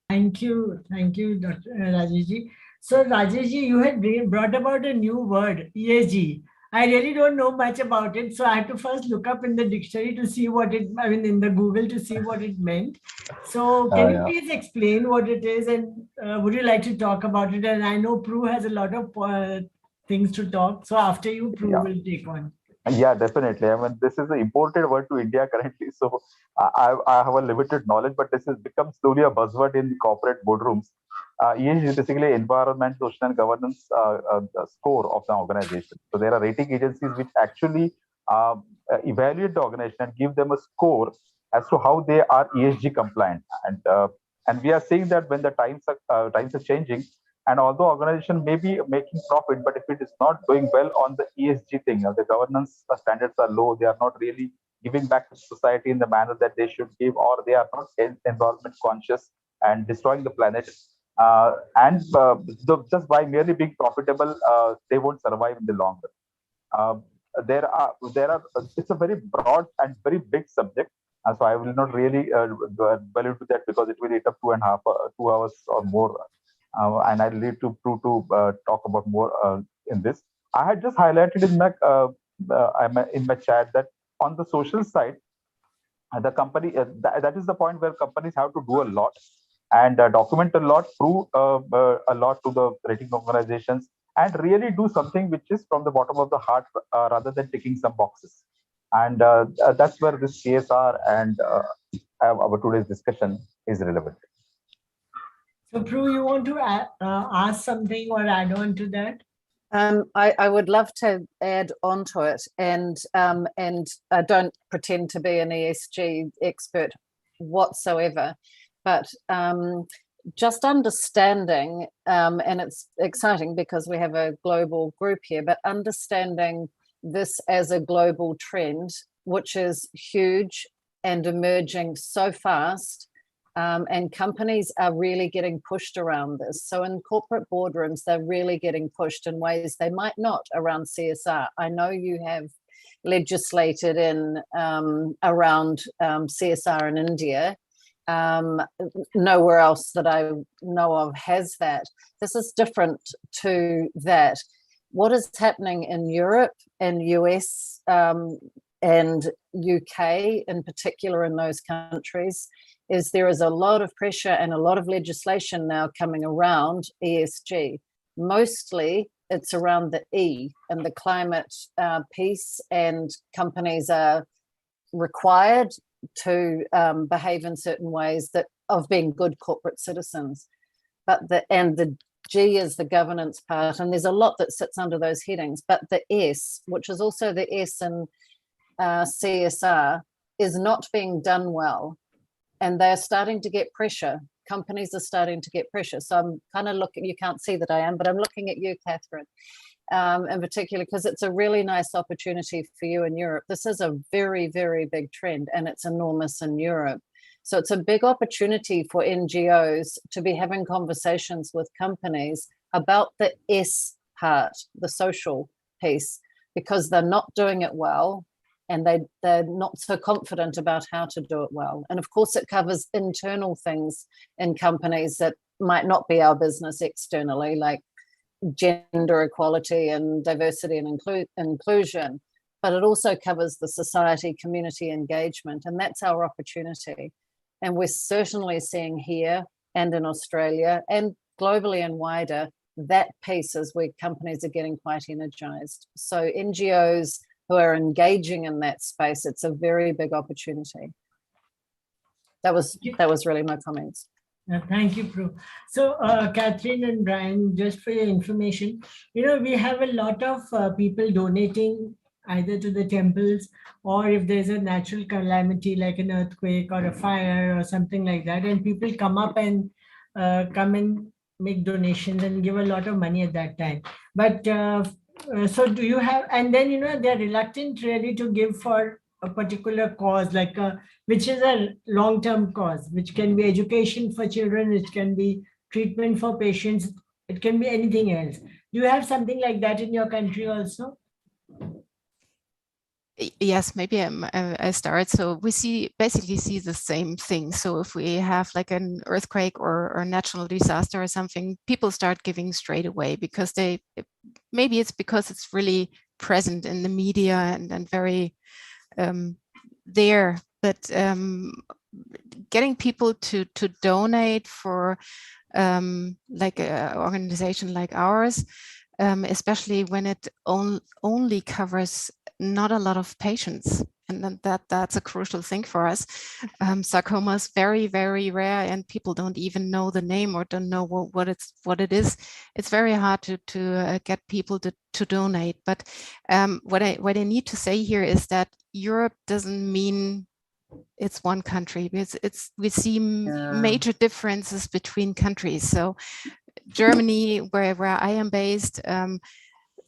Thank you, Dr. Rajesh ji. So Rajesh ji, you had brought about a new word, ESG. I really don't know much about it, so I had to first look up in the dictionary to see in the Google to see what it meant. So can you please explain what it is, and would you like to talk about it? And I know Prue has a lot of things to talk, so after you, Prue will take on. Yeah, definitely. I mean, this is an imported word to India currently, so I have a limited knowledge, but this has become slowly a buzzword in corporate boardrooms. ESG is basically environment, social, and governance score of the organization. So there are rating agencies which actually evaluate the organization and give them a score as to how they are ESG compliant. And we are seeing that when the times are changing, and although organization may be making profit, but if it is not doing well on the ESG thing, the governance standards are low, they are not really giving back to society in the manner that they should give, or they are not environment conscious and destroying the planet. Just by merely being profitable, they won't survive in the long run. There are it's a very broad and very big subject, so I will not really dwell into that, because it will eat up 2.5 2 hours or more, and I'll leave to Prue to talk about more in this. I had just highlighted in my chat that on the social side, the company that is the point where companies have to do a lot and document a lot, prove a lot to the rating organizations, and really do something which is from the bottom of the heart, rather than ticking some boxes. And that's where this CSR and our today's discussion is relevant. So Prue, you want to ask something or add on to that? I would love to add on to it, and I don't pretend to be an ESG expert whatsoever, but just understanding, and it's exciting because we have a global group here, but understanding this as a global trend, which is huge and emerging so fast. And companies are really getting pushed around this. So in corporate boardrooms, they're really getting pushed in ways they might not around CSR. I know you have legislated in around CSR in India. Nowhere else that I know of has that. This is different to that. What is happening in Europe and US and UK in particular, in those countries, is there is a lot of pressure and a lot of legislation now coming around ESG. Mostly it's around the E and the climate piece, and companies are required to behave in certain ways that of being good corporate citizens. But the G is the governance part, and there's a lot that sits under those headings. But the S, which is also the S in CSR, is not being done well, and they're starting to get pressure. Companies are starting to get pressure. So I'm kind of looking, you can't see that I am, but I'm looking at you, Catherine, in particular, because it's a really nice opportunity for you in Europe. This is a very, very big trend, and it's enormous in Europe. So it's a big opportunity for NGOs to be having conversations with companies about the S part, the social piece, because they're not doing it well, and they're not so confident about how to do it well. And of course, it covers internal things in companies that might not be our business externally, like gender equality and diversity and inclusion, but it also covers the society, community engagement, and that's our opportunity. And we're certainly seeing here and in Australia and globally and wider, that piece is where companies are getting quite energized. So NGOs who are engaging in that space, it's a very big opportunity. That was really my comments. Thank you, Prue. So, Catherine and Brian, just for your information, we have a lot of people donating either to the temples, or if there's a natural calamity like an earthquake or a fire or something like that, and people come up and come and make donations and give a lot of money at that time. But so do you have, and then, they're reluctant really to give for a particular cause, like which is a long-term cause, which can be education for children, it can be treatment for patients, it can be anything else. Do you have something like that in your country also? Yes, maybe I start. So we basically see the same thing. So if we have like an earthquake or natural disaster or something, people start giving straight away because maybe it's because it's really present in the media and very there. But getting people to donate for like an organization like ours, especially when it only covers not a lot of patients, and that's a crucial thing for us. Sarcoma is very, very rare, and people don't even know the name or don't know what it is. It's very hard to get people to donate. But what I need to say here is that Europe doesn't mean it's one country. We see major differences between countries. So Germany, where I am based,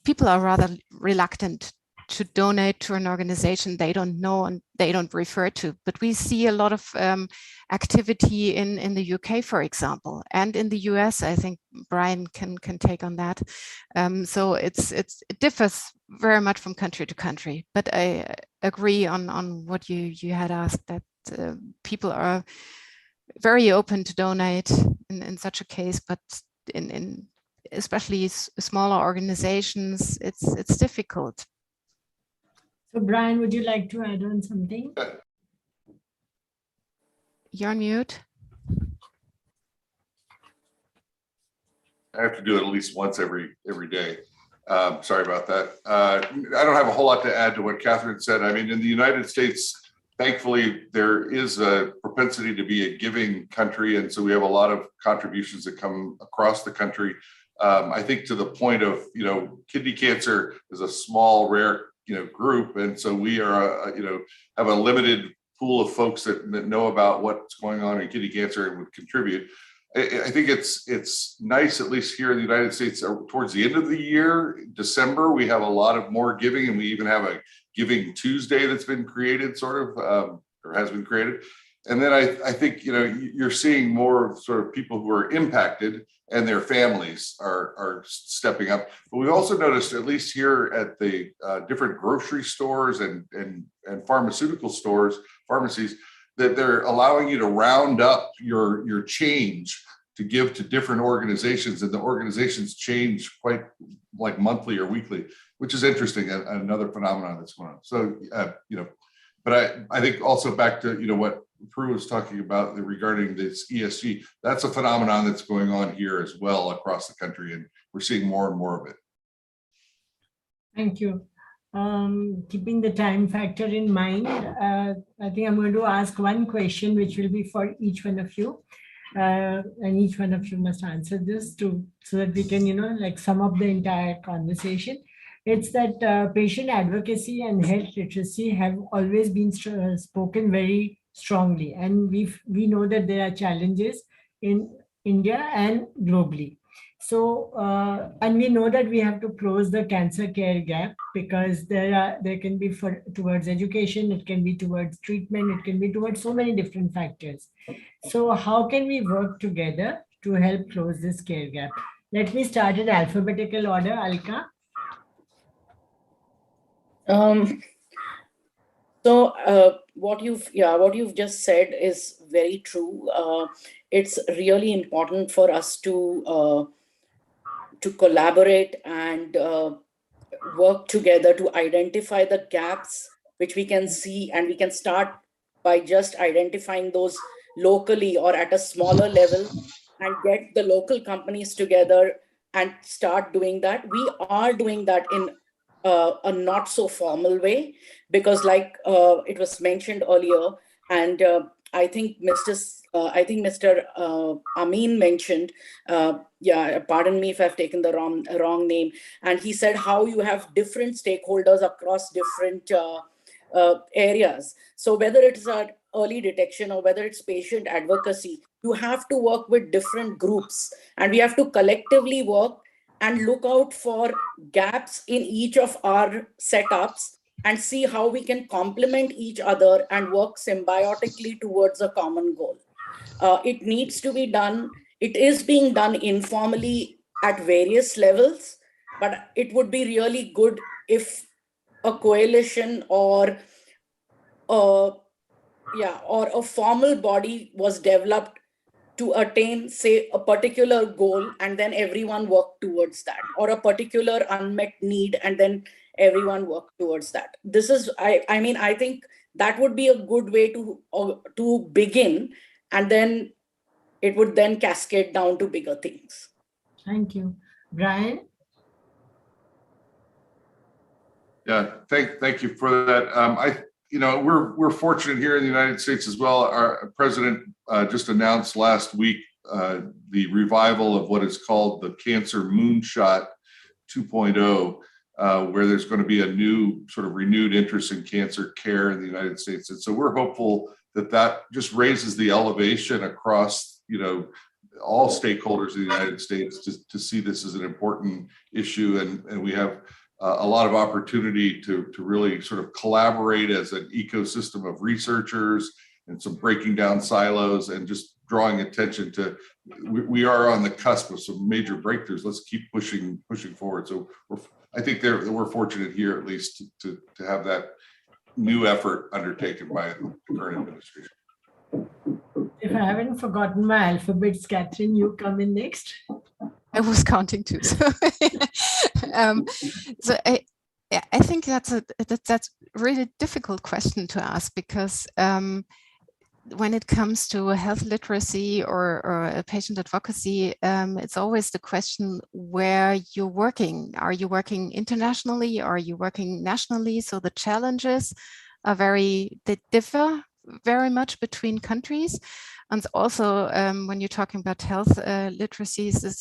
people are rather reluctant to donate to an organization they don't know and they don't refer to. But we see a lot of activity in the UK, for example, and in the US. I think Brian can take on that. So it differs very much from country to country. But I agree on what you had asked, that people are very open to donate in such a case, but in especially smaller organizations, it's difficult. So Brian, would you like to add on something? You're on mute. I have to do it at least once every day. Sorry about that. I don't have a whole lot to add to what Catherine said. I mean, in the United States, thankfully, there is a propensity to be a giving country. And so we have a lot of contributions that come across the country. I think to the point of, kidney cancer is a small, rare, group. And so we are, have a limited pool of folks that know about what's going on in kidney cancer and would contribute. I think it's nice, at least here in the United States, towards the end of the year, December, we have a lot of more giving, and we even have a Giving Tuesday that's been created, sort of, or has been created. And then I think, you're seeing more sort of people who are impacted, and their families are stepping up. But we've also noticed, at least here at the different grocery stores and pharmaceutical stores, pharmacies, that they're allowing you to round up your change to give to different organizations, and the organizations change quite like monthly or weekly, which is interesting, another phenomenon that's going on. So, but I think also back to, what Prue was talking about regarding this ESG, that's a phenomenon that's going on here as well across the country, and we're seeing more and more of it. Thank you. Keeping the time factor in mind, I think I'm going to ask one question, which will be for each one of you. And each one of you must answer this so that we can, sum up the entire conversation. It's that patient advocacy and health literacy have always been spoken very strongly. And we know that there are challenges in India and globally. So, and we know that we have to close the cancer care gap, because there can be towards education, it can be towards treatment, it can be towards so many different factors. So how can we work together to help close this care gap? Let me start in alphabetical order. Alka. So what you've just said is very true. It's really important for us to collaborate and work together to identify the gaps which we can see, and we can start by just identifying those locally or at a smaller level, and get the local companies together and start doing that. We are doing that in a not so formal way, because like it was mentioned earlier, and I think Mr. Amin mentioned, pardon me if I've taken the wrong name, and he said how you have different stakeholders across different areas. So whether it's early detection or whether it's patient advocacy, you have to work with different groups, and we have to collectively work and look out for gaps in each of our setups and see how we can complement each other and work symbiotically towards a common goal. It needs to be done. It is being done informally at various levels, but it would be really good if a coalition or a formal body was developed to attain, say, a particular goal, and then everyone work towards that, or a particular unmet need, and then everyone work towards that. This is, I think that would be a good way to begin, and then it would then cascade down to bigger things. Thank you. Brian? Yeah, thank you for that. We're fortunate here in the United States as well. Our president just announced last week the revival of what is called the Cancer Moonshot 2.0, where there's going to be a new sort of renewed interest in cancer care in the United States. And so we're hopeful that just raises the elevation across, all stakeholders in the United States to see this as an important issue. And we have a lot of opportunity to really sort of collaborate as an ecosystem of researchers, and some breaking down silos and just drawing attention to, we are on the cusp of some major breakthroughs. Let's keep pushing forward. So I think we're fortunate here at least to have that new effort undertaken by the current administration. If I haven't forgotten my alphabets, Catherine, you come in next. I was counting too. So I think that's a really difficult question to ask, because when it comes to health literacy or patient advocacy, it's always the question where you're working. Are you working internationally? Are you working nationally? So the challenges are they differ very much between countries. And also when you're talking about health literacies,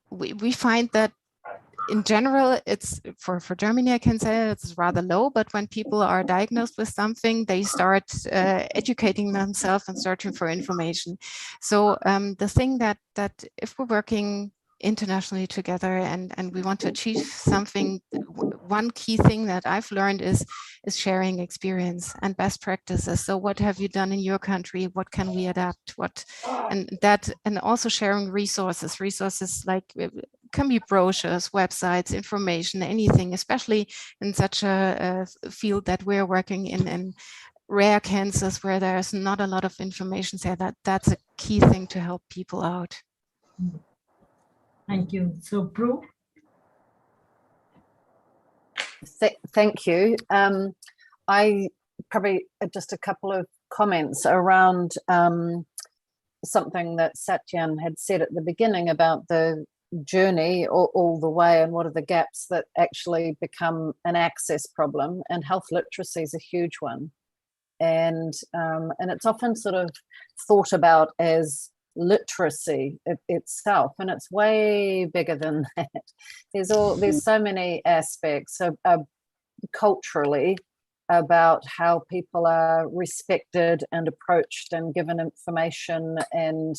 we find that in general, it's for Germany, I can say it's rather low, but when people are diagnosed with something, they start educating themselves and searching for information. So the thing that if we're working internationally together, and we want to achieve something. One key thing that I've learned is sharing experience and best practices. So what have you done in your country? What can we adapt? And also sharing resources like can be brochures, websites, information, anything, especially in such a field that we're working in rare cancers where there's not a lot of information there. That's a key thing to help people out. Thank you. So, Prue? Thank you. I probably just a couple of comments around something that Satyan had said at the beginning about the journey all the way and what are the gaps that actually become an access problem, and health literacy is a huge one. And it's often sort of thought about as literacy itself, and it's way bigger than that. There's so many aspects of culturally about how people are respected and approached and given information and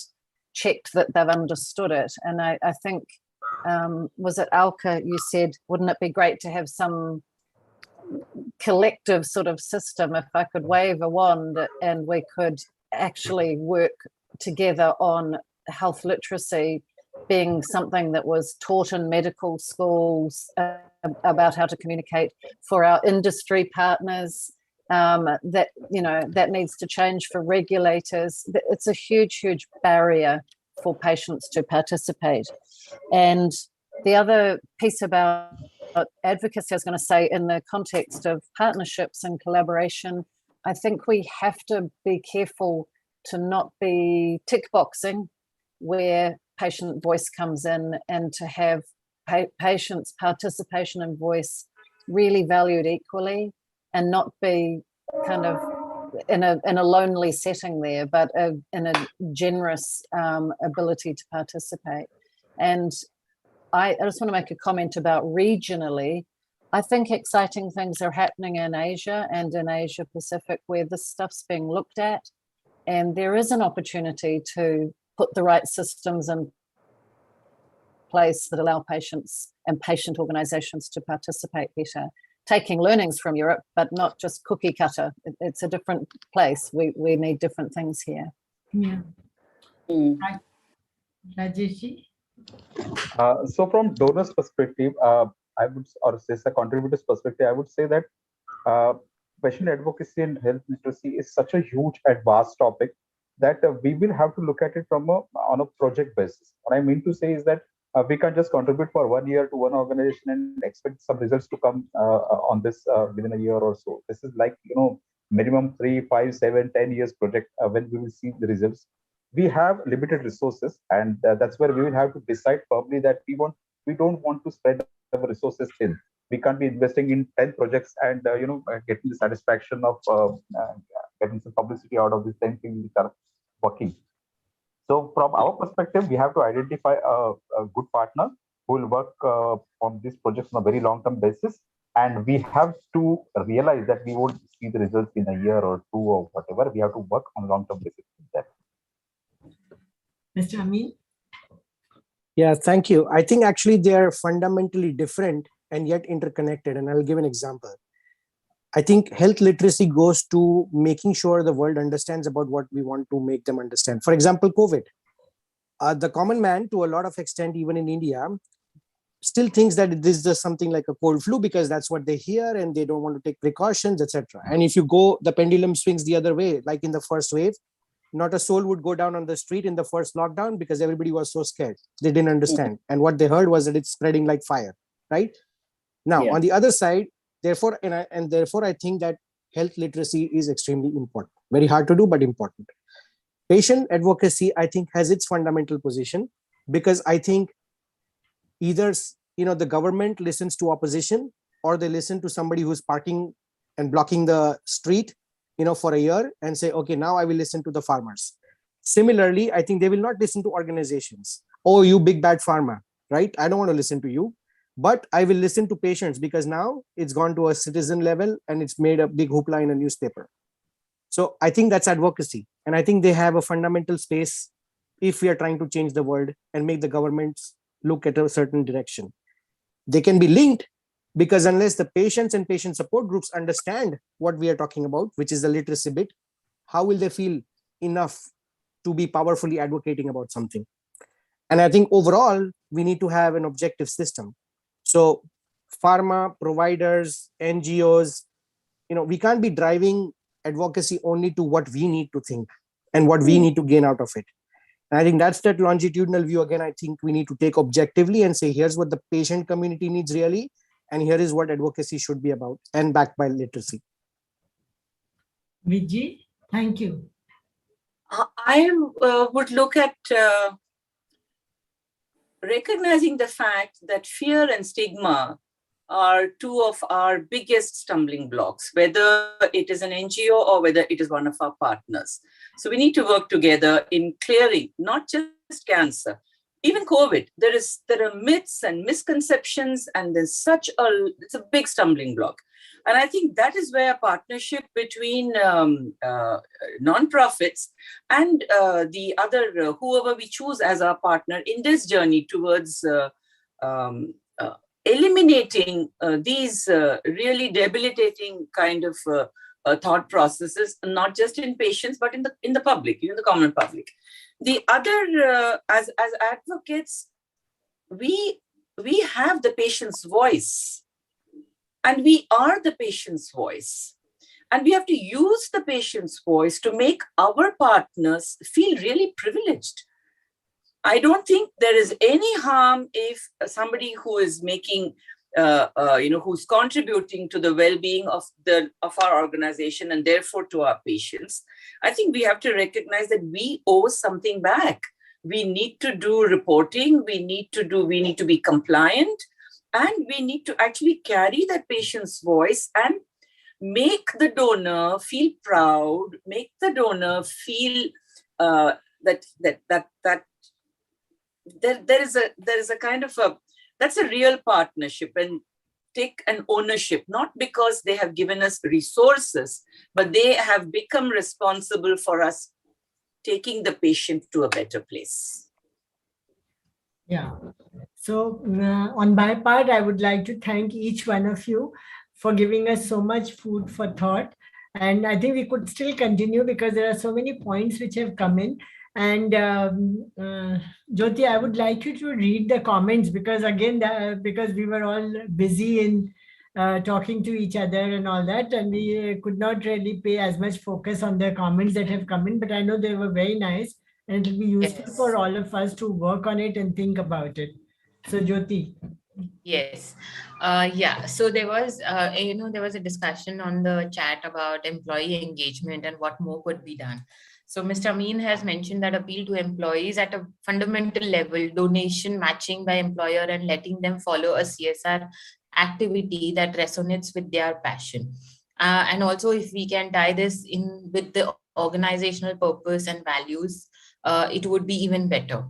checked that they've understood it. And I think was it Alka, you said, wouldn't it be great to have some collective sort of system, if I could wave a wand and we could actually work together on health literacy being something that was taught in medical schools, about how to communicate for our industry partners, that, you know, that needs to change for regulators. It's a huge barrier for patients to participate. And the other piece about advocacy, I was going to say, in the context of partnerships and collaboration, I think we have to be careful to not be tick boxing where patient voice comes in, and to have patients' participation and voice really valued equally, and not be kind of in a lonely setting there, but in a generous ability to participate. And I just want to make a comment about regionally. I think exciting things are happening in Asia and in Asia Pacific where this stuff's being looked at, and there is an opportunity to put the right systems in place that allow patients and patient organizations to participate better, taking learnings from Europe, but not just cookie cutter. It's a different place. We need different things here. Yeah. Rajesh? So from donors perspective, I would, or as a contributor's perspective, I would say that patient advocacy and health literacy is such a huge and vast topic that we will have to look at it from on a project basis. What I mean to say is that we can't just contribute for 1 year to one organization and expect some results to come on this within a year or so. This is like, you know, minimum 3, 5, 7, 10 years project when we will see the results. We have limited resources, and that's where we will have to decide firmly that we don't want to spread our resources thin. We can't be investing in 10 projects and getting the satisfaction of getting some publicity out of these 10 things which are working. So from our perspective, we have to identify a good partner who will work on these projects on a very long-term basis, and we have to realize that we won't see the results in a year or two or whatever. We have to work on a long-term basis with that. Mr. Amin? Yeah, thank you. I think actually they are fundamentally different and yet interconnected. And I'll give an example. I think health literacy goes to making sure the world understands about what we want to make them understand. For example, COVID. The common man, to a lot of extent, even in India, still thinks that this is just something like a cold flu because that's what they hear and they don't want to take precautions, etc. And if you go, the pendulum swings the other way, like in the first wave. Not a soul would go down on the street in the first lockdown because everybody was so scared. They didn't understand. And what they heard was that it's spreading like fire, right? Now, on the other side, therefore, therefore, I think that health literacy is extremely important. Very hard to do, but important. Patient advocacy, I think, has its fundamental position because I think either, the government listens to opposition or they listen to somebody who's parking and blocking the street for a year and say, okay, now I will listen to the farmers. Similarly, I think they will not listen to organizations. Oh, you big bad pharma, right? I don't want to listen to you, but I will listen to patients because now it's gone to a citizen level and it's made a big hoopla in a newspaper. So I think that's advocacy. And I think they have a fundamental space if we are trying to change the world and make the governments look at a certain direction. They can be linked because unless the patients and patient support groups understand what we are talking about, which is the literacy bit, how will they feel enough to be powerfully advocating about something? And I think overall, we need to have an objective system. So pharma, providers, NGOs, we can't be driving advocacy only to what we need to think and what we need to gain out of it. And I think that's that longitudinal view. Again, I think we need to take objectively and say, here's what the patient community needs really, and here is what advocacy should be about, and backed by literacy. Vijay, thank you. I would look at recognizing the fact that fear and stigma are two of our biggest stumbling blocks, whether it is an NGO or whether it is one of our partners. So we need to work together in clearing not just cancer, even COVID. There are myths and misconceptions, and it's a big stumbling block. And I think that is where a partnership between nonprofits and the other, whoever we choose as our partner in this journey towards eliminating these really debilitating kind of thought processes, not just in patients, but in the public, the common public. The other, as advocates, we have the patient's voice, and we are the patient's voice. And we have to use the patient's voice to make our partners feel really privileged. I don't think there is any harm if somebody who is making, who's contributing to the well-being of our organization and therefore to our patients. I think we have to recognize that we owe something back. We need to do reporting. We need to be compliant, and we need to actually carry that patient's voice and make the donor feel proud, make the donor feel that there is a kind of that's a real partnership, and take an ownership, not because they have given us resources, but they have become responsible for us taking the patient to a better place. Yeah. So on my part, I would like to thank each one of you for giving us so much food for thought. And I think we could still continue because there are so many points which have come in. And Jyoti, I would like you to read the comments because again, because we were all busy in talking to each other and all that, and we could not really pay as much focus on the comments that have come in, but I know they were very nice, and it will be useful for all of us to work on it and think about it. So Jyoti. Yes. Yeah. So there was, there was a discussion on the chat about employee engagement and what more could be done. So Mr. Amin has mentioned that appeal to employees at a fundamental level, donation matching by employer and letting them follow a CSR activity that resonates with their passion. And also if we can tie this in with the organizational purpose and values, it would be even better.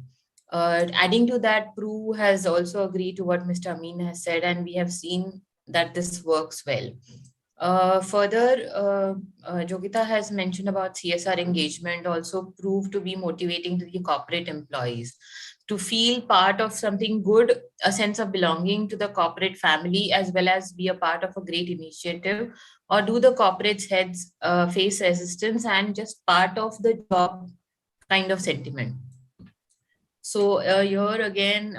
Adding to that, Pru has also agreed to what Mr. Amin has said, and we have seen that this works well. Further, Jogita has mentioned about CSR engagement also proved to be motivating to the corporate employees to feel part of something good, a sense of belonging to the corporate family, as well as be a part of a great initiative, or do the corporate heads face resistance and just part of the job kind of sentiment. So here again,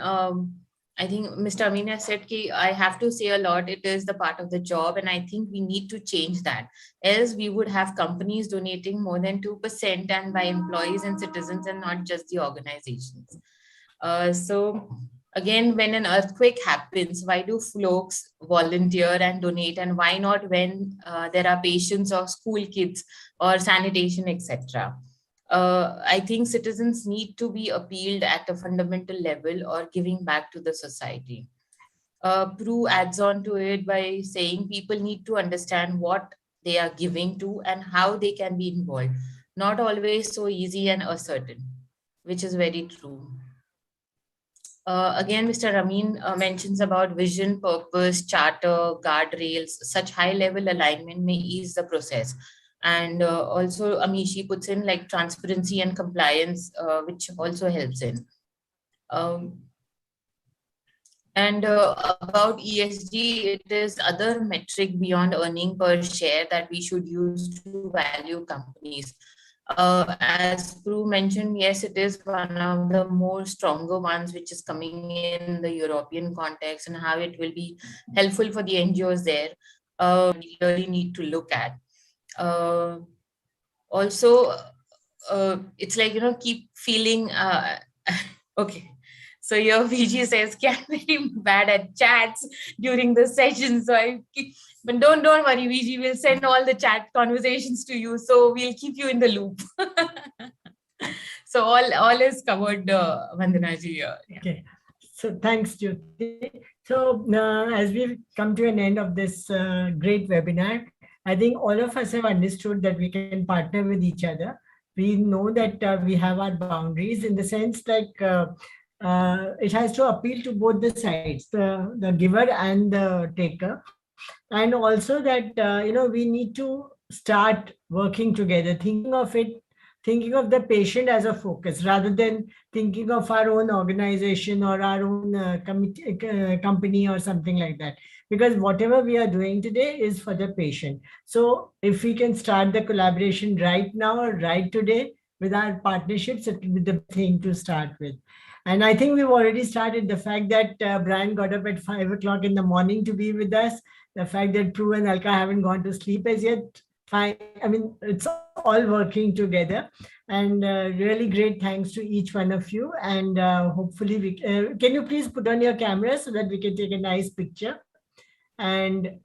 I think Mr. Amin has said that I have to say a lot, it is the part of the job, and I think we need to change that. Else we would have companies donating more than 2% and by employees and citizens and not just the organizations. So again, when an earthquake happens, why do folks volunteer and donate, and why not when there are patients or school kids or sanitation, etc.? I think citizens need to be appealed at a fundamental level or giving back to the society. Pru adds on to it by saying people need to understand what they are giving to and how they can be involved. Not always so easy and uncertain, which is very true. Again, Mr. Amin mentions about vision, purpose, charter, guardrails. Such high-level alignment may ease the process. And also Amishi puts in like transparency and compliance, which also helps in. And about ESG, it is other metric beyond earning per share that we should use to value companies. As Prue mentioned, yes, it is one of the more stronger ones which is coming in the European context, and how it will be helpful for the NGOs there. We really need to look at. Also, it's like, keep feeling okay. So your VG says, "Can very bad at chats during the session." So but don't worry, VG will send all the chat conversations to you. So we'll keep you in the loop. So all is covered, Vandana ji. Yeah. Okay. So thanks, Jyoti. So as we've come to an end of this great webinar, I think all of us have understood that we can partner with each other. We know that we have our boundaries, in the sense like it has to appeal to both the sides, the giver and the taker. And also that, we need to start working together, thinking of the patient as a focus, rather than thinking of our own organization or our own company or something like that. Because whatever we are doing today is for the patient. So if we can start the collaboration right now or right today with our partnerships, it will be the thing to start with. And I think we've already started. The fact that Brian got up at 5 o'clock in the morning to be with us, the fact that Prue and Alka haven't gone to sleep as yet, fine. I mean, it's all working together. And really great thanks to each one of you. And hopefully, can you please put on your camera so that we can take a nice picture? And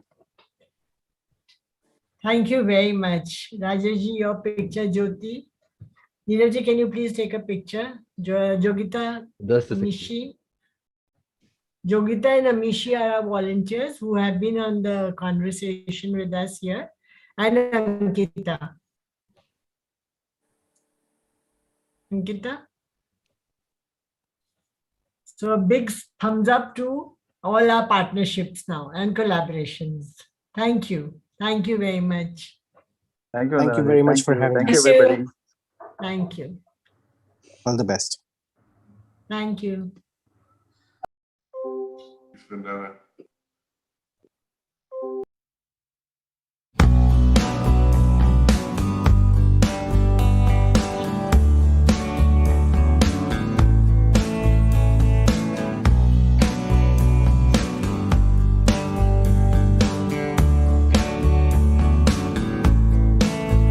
thank you very much. Rajesh, your picture, Jyoti. Neeraj, can you please take a picture? Jogita, Amishi. Jogita and Amishi are our volunteers who have been on the conversation with us here. And Ankita. Ankita? So a big thumbs up to all our partnerships now and collaborations. Thank you. Thank you very much. Thank you. Thank you very much for having us. Thank you, everybody. Thank you. All the best. Thank you. Thanks, Vandana.